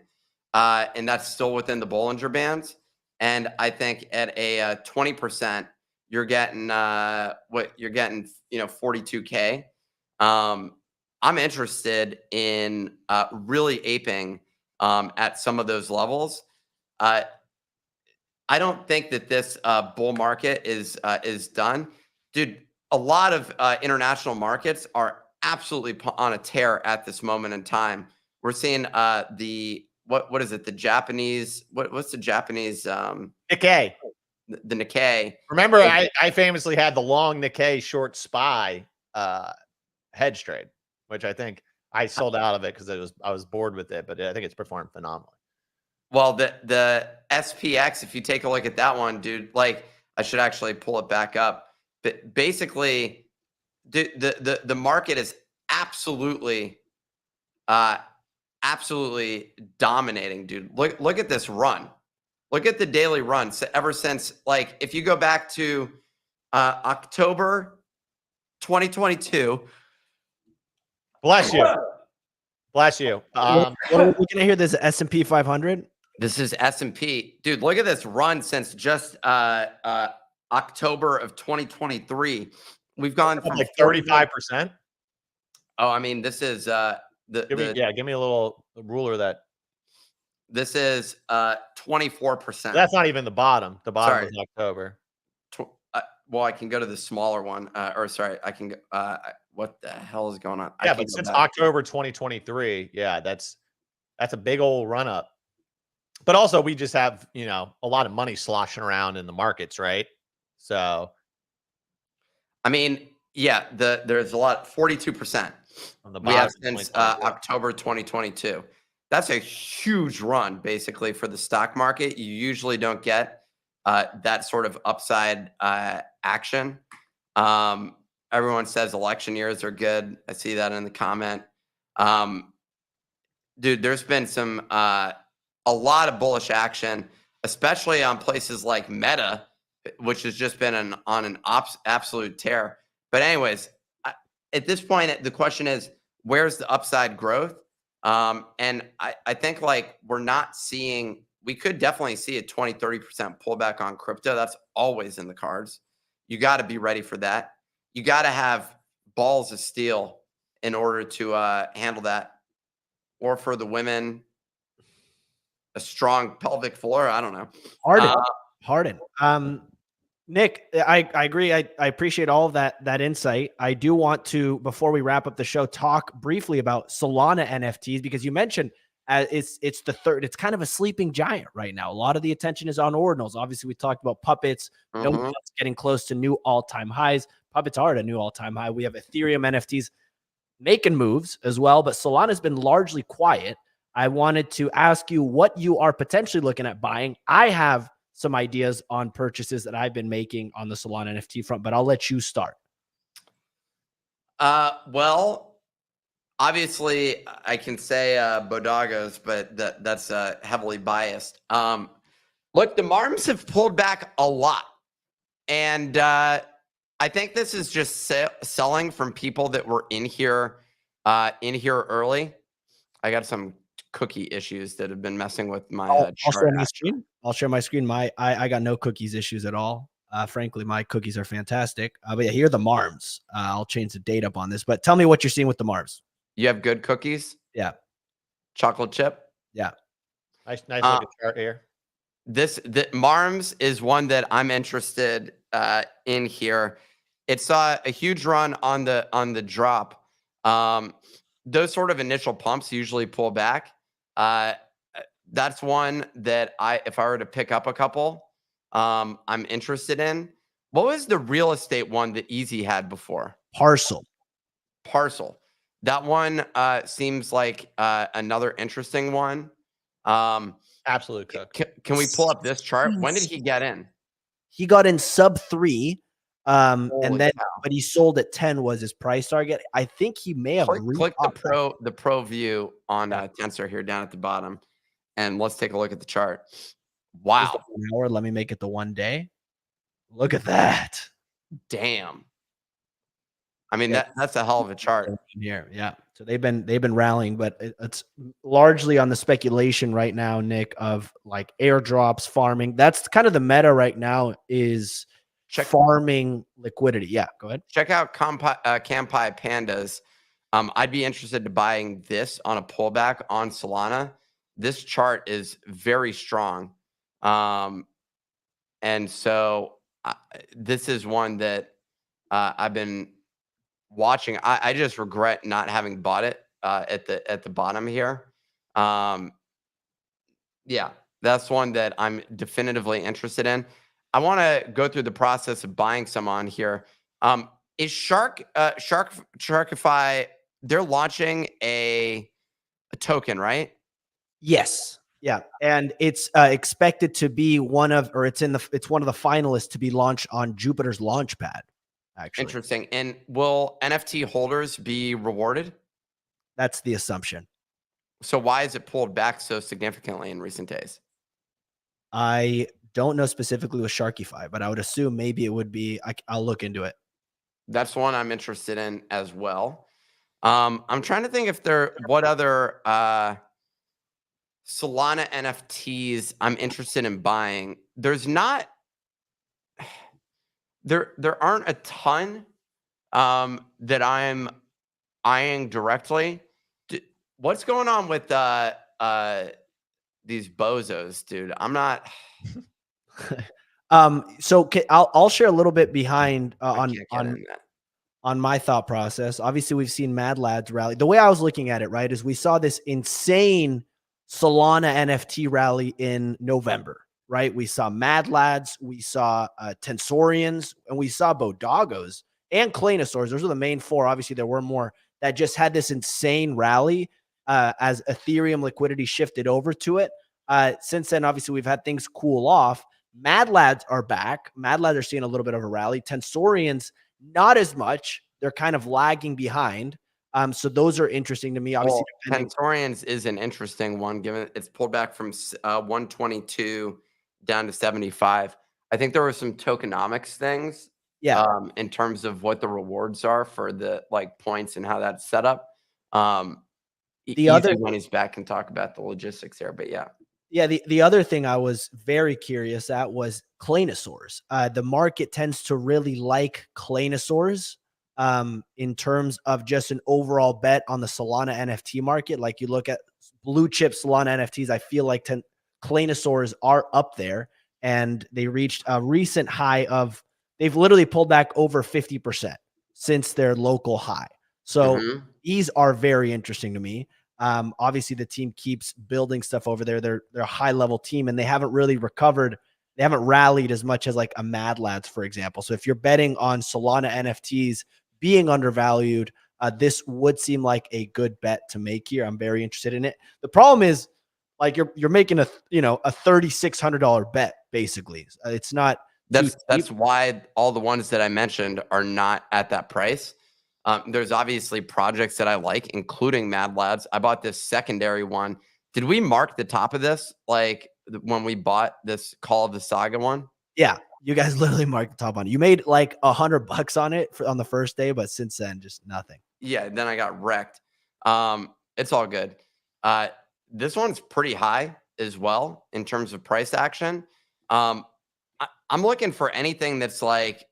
C: And that's still within the Bollinger Bands. And I think at a 20%, you're getting 42K. I'm interested in really aping at some of those levels. I don't think that this bull market is done, dude. A lot of international markets are absolutely on a tear at this moment in time. We're seeing what is it? The Japanese what's the Japanese
B: Nikkei.
C: The Nikkei.
B: Remember, I famously had the long Nikkei short SPY hedge trade, which I think I sold out of it because I was bored with it, but I think it's performed phenomenally.
C: Well, the SPX, if you take a look at that one, dude, like I should actually pull it back up. But basically, the market is absolutely absolutely dominating, dude. Look at this run. Look at the daily run. So ever since, like, if you go back to October 2022.
B: Bless you. Bless you.
D: What are we gonna hear? This S&P 500.
C: This is S&P. Dude, look at this run since just October of 2023. We've gone from
B: like 35%.
C: Oh, I mean, this is
B: Give me a little ruler that.
C: This is 24%.
B: That's not even the bottom. The bottom is October.
C: Well, I can go to the smaller one. Or sorry, I can go. What the hell is going on?
B: Yeah, but since October 2023, yeah, that's a big old run up. But also, we just have a lot of money sloshing around in the markets, right? So,
C: I mean, yeah, there's a lot. 42%
B: on the
C: we have
B: bottom
C: since October 2022. That's a huge run, basically, for the stock market. You usually don't get that sort of upside action. Everyone says election years are good. I see that in the comment. Dude, there's been some a lot of bullish action, especially on places like Meta, which has just been on an absolute tear. But anyways, at this point, the question is, where's the upside growth? And I think like we're not seeing, we could definitely see a 20, 30% pullback on crypto. That's always in the cards. You got to be ready for that. You got to have balls of steel in order to handle that. Or for the women, a strong pelvic floor. I don't know.
D: Harden. Nick, I agree. I appreciate all of that insight. I do want to, before we wrap up the show, talk briefly about Solana NFTs, because you mentioned it's the third. It's kind of a sleeping giant right now. A lot of the attention is on ordinals. Obviously, we talked about puppets. No one's getting close to new all-time highs. Puppets are at a new all-time high. We have Ethereum NFTs making moves as well, but Solana's been largely quiet. I wanted to ask you what you are potentially looking at buying. I have some ideas on purchases that I've been making on the Solana NFT front, but I'll let you start.
C: Well, obviously I can say Bodagos, but that's heavily biased. Look, the MARMs have pulled back a lot. And I think this is just selling from people that were in here early. I got some cookie issues that have been messing with my
D: I'll
C: chart.
D: share my screen. I'll share my screen. I got no cookies issues at all. Frankly, my cookies are fantastic. But yeah, here are the MARMs. I'll change the date up on this, but tell me what you're seeing with the MARMs.
C: You have good cookies?
D: Yeah.
C: Chocolate chip?
D: Yeah.
B: Nice looking chart here.
C: The MARMs is one that I'm interested in here. It saw a huge run on the drop. Those sort of initial pumps usually pull back. That's one that if I were to pick up a couple, I'm interested in. What was the real estate one that Easy had before?
D: Parcel.
C: That one seems like another interesting one.
B: Absolute cook.
C: Can we pull up this chart? When did he get in?
D: He got in sub 3. And then,
C: cow.
D: but he sold at 10 was his price target. I think he may have
C: click the pro view on Tensor here down at the bottom, and let's take a look at the chart. Wow.
D: Hour, let me make it the 1 day. Look at that.
C: Damn. I mean, that's a hell of a chart
D: here. Yeah. So they've been rallying, but it's largely on the speculation right now, Nick, of like airdrops, farming. That's kind of the meta right now is farming liquidity. Yeah, go ahead.
C: Check out Campai Pandas. I'd be interested in buying this on a pullback on Solana. This chart is very strong. And so this is one that I've been watching. I just regret not having bought it at the bottom here. Yeah, that's one that I'm definitively interested in. I want to go through the process of buying some on here. Is Sharkify, they're launching a token, right?
D: Yes. Yeah, and it's expected to be it's one of the finalists to be launched on Jupiter's launch pad. Actually,
C: Interesting. And will NFT holders be rewarded?
D: that's the assumption.
C: So why is it pulled back so significantly in recent days?
D: I don't know specifically with Sharkify, but I would assume maybe it would be. I'll look into it.
C: That's one I'm interested in as well. I'm trying to think if what other Solana NFTs I'm interested in buying. There's not there aren't a ton that I'm eyeing directly. What's going on with these bozos, dude? I'm not.
D: So I'll share a little bit behind
C: I can't get in that.
D: on my thought process. Obviously, we've seen Mad Lads rally. The way I was looking at it, right, is we saw this insane Solana NFT rally in November, right? We saw Mad Lads, we saw Tensorians, and we saw Bodogos and Claynosaurs. Those are the main four. Obviously, there were more that just had this insane rally as Ethereum liquidity shifted over to it. Since then, obviously, we've had things cool off. Mad Lads are back. Mad Lads are seeing a little bit of a rally. Tensorians, not as much. They're kind of lagging behind. So those are interesting to me. Obviously,
C: Tensorians is an interesting one, given it's pulled back from 122 down to 75. I think there were some tokenomics things, in terms of what the rewards are for the points and how that's set up. The other when he's back can talk about the logistics there, but yeah.
D: Yeah, the other thing I was very curious at was Claynosaurs. The market tends to really like Claynosaurs in terms of just an overall bet on the Solana NFT market. Like you look at blue chip Solana NFTs, I feel like Claynosaurs are up there, and they reached a recent high of, they've literally pulled back over 50% since their local high. So these are very interesting to me. Obviously, the team keeps building stuff over there. They're a high level team, and they haven't really recovered. They haven't rallied as much as like a Mad Lads, for example. So if you're betting on Solana NFTs being undervalued, this would seem like a good bet to make here. I'm very interested in it. The problem is, like, you're making a $3,600 bet basically. It's not.
C: That's why all the ones that I mentioned are not at that price. There's obviously projects that I like, including Mad Lads. I bought this secondary one. Did we mark the top of this like when we bought this Call of the Saga one?
D: Yeah, you guys literally marked the top on it. You made like $100 on it on the first day, but since then, just nothing.
C: Yeah, then I got wrecked. It's all good. This one's pretty high as well in terms of price action. I'm looking for anything that's like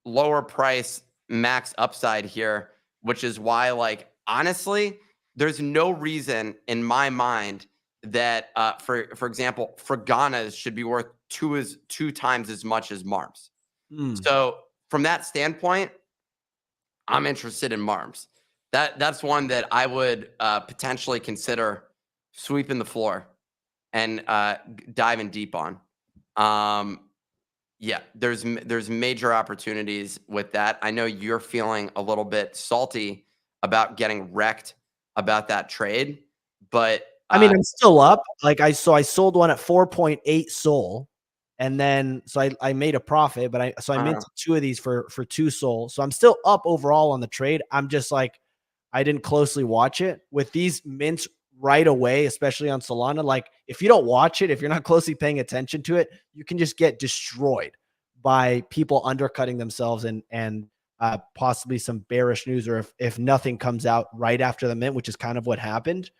C: lower price, max upside here, which is why, honestly, there's no reason in my mind that, for example, Fraganas should be worth two times as much as Marms. So from that standpoint, I'm interested in Marms. That's one that I would potentially consider sweeping the floor and diving deep on. Yeah, there's major opportunities with that. I know you're feeling a little bit salty about getting wrecked about that trade, but
D: I mean, I'm still up. I sold one at 4.8 SOL, and then I made a profit, but I minted two of these for 2 SOL. So I'm still up overall on the trade. I'm just like, I didn't closely watch it with these mints right away, especially on Solana. Like, if you don't watch it, if you're not closely paying attention to it, you can just get destroyed by people undercutting themselves and possibly some bearish news, or if nothing comes out right after the mint, which is kind of what happened.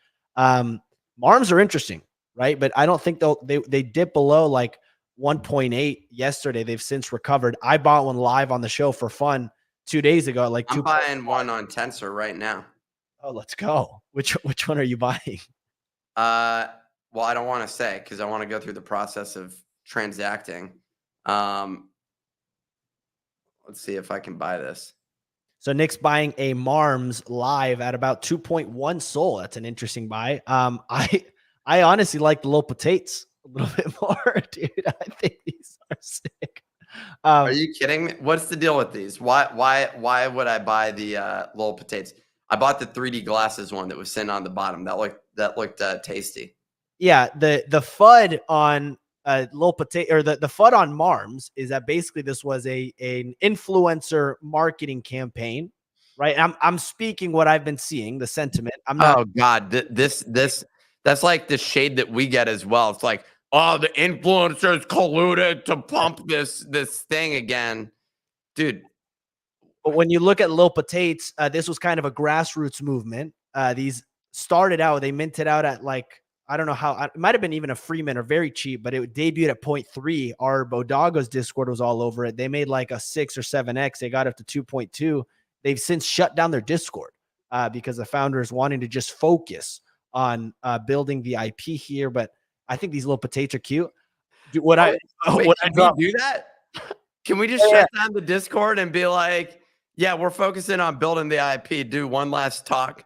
D: Marms are interesting, right? But I don't think they dip below like 1.8 yesterday. They've since recovered. I bought one live on the show for fun 2 days ago.
C: I'm buying one on Tensor right now.
D: Oh, let's go. Which one are you buying?
C: Well, I don't want to say because I want to go through the process of transacting. Let's see if I can buy this.
D: So Nick's buying a Marms live at about 2.1 SOL. That's an interesting buy. I honestly like the low potatoes a little bit more, dude. I think these are sick.
C: Are you kidding me? What's the deal with these? Why would I buy the low potatoes? I bought the 3D glasses one that was sitting on the bottom. That looked tasty.
D: Yeah, the FUD on Lil Potato, or the FUD on Marms, is that basically this was an influencer marketing campaign, right? I'm speaking what I've been seeing, the sentiment. I'm not.
C: Oh God, this that's like the shade that we get as well. It's like, oh, the influencers colluded to pump this thing again, dude.
D: But when you look at Lil Potatoes, this was kind of a grassroots movement. These started out, they minted out at like, I don't know how, it might have been even a free mint or very cheap, but it debuted at 0.3. Our Bodaga's Discord was all over it. They made like a 6 or 7x. They got up to 2.2. They've since shut down their Discord because the founders wanting to just focus on building the IP here. But I think these Lil Potatoes are cute.
C: Can we do that? Can we just shut down the Discord and be like, yeah, we're focusing on building the IP, do one last talk,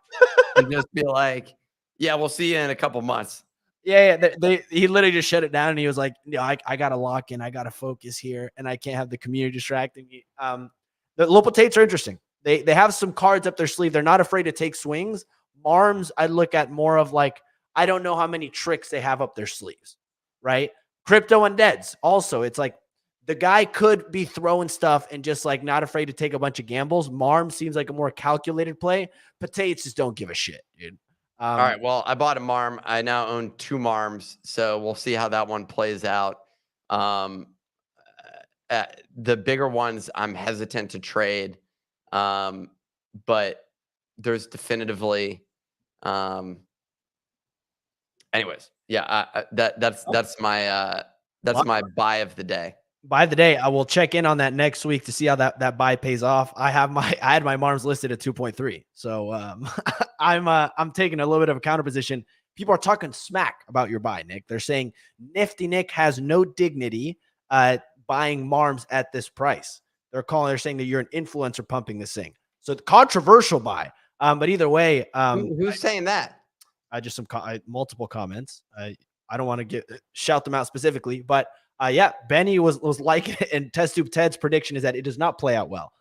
C: and just be like, yeah, we'll see you in a couple months.
D: Yeah, he literally just shut it down, and he was like, I got to lock in. I got to focus here, and I can't have the community distracting me. The Lil Potatoes are interesting. They have some cards up their sleeve. They're not afraid to take swings. Marms, I look at more of like, I don't know how many tricks they have up their sleeves, right? Crypto Undeads, also, it's like, the guy could be throwing stuff and just like not afraid to take a bunch of gambles. Marm seems like a more calculated play. Potatoes just don't give a shit, dude.
C: All right. Well, I bought a Marm. I now own 2 Marms. So we'll see how that one plays out. The bigger ones, I'm hesitant to trade. But there's definitively, anyways, yeah, that's my buy of the day.
D: By the day, I will check in on that next week to see how that buy pays off. I had my Marms listed at 2.3. So I'm taking a little bit of a counter position. People are talking smack about your buy, Nick. They're saying Nifty Nick has no dignity buying Marms at this price. They're saying that you're an influencer pumping this thing. So the controversial buy. But either way,
C: who's saying that?
D: Just multiple comments. I don't want to shout them out specifically, but yeah, Benny was like it, and Test Ted's prediction is that it does not play out well.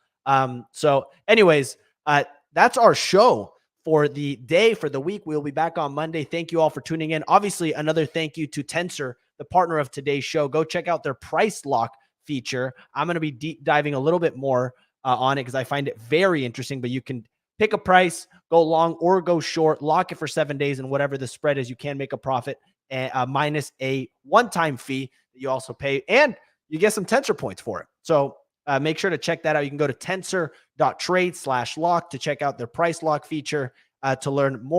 D: So anyways, that's our show for the day, for the week. We'll be back on Monday. Thank you all for tuning in. Obviously, another thank you to Tensor, the partner of today's show. Go check out their price lock feature. I'm going to be deep diving a little bit more on it because I find it very interesting, but you can pick a price, go long or go short, lock it for 7 days, and whatever the spread is, you can make a profit minus a one-time fee that you also pay, and you get some Tensor points for it. So make sure to check that out. You can go to tensor.trade/lock to check out their price lock feature to learn more.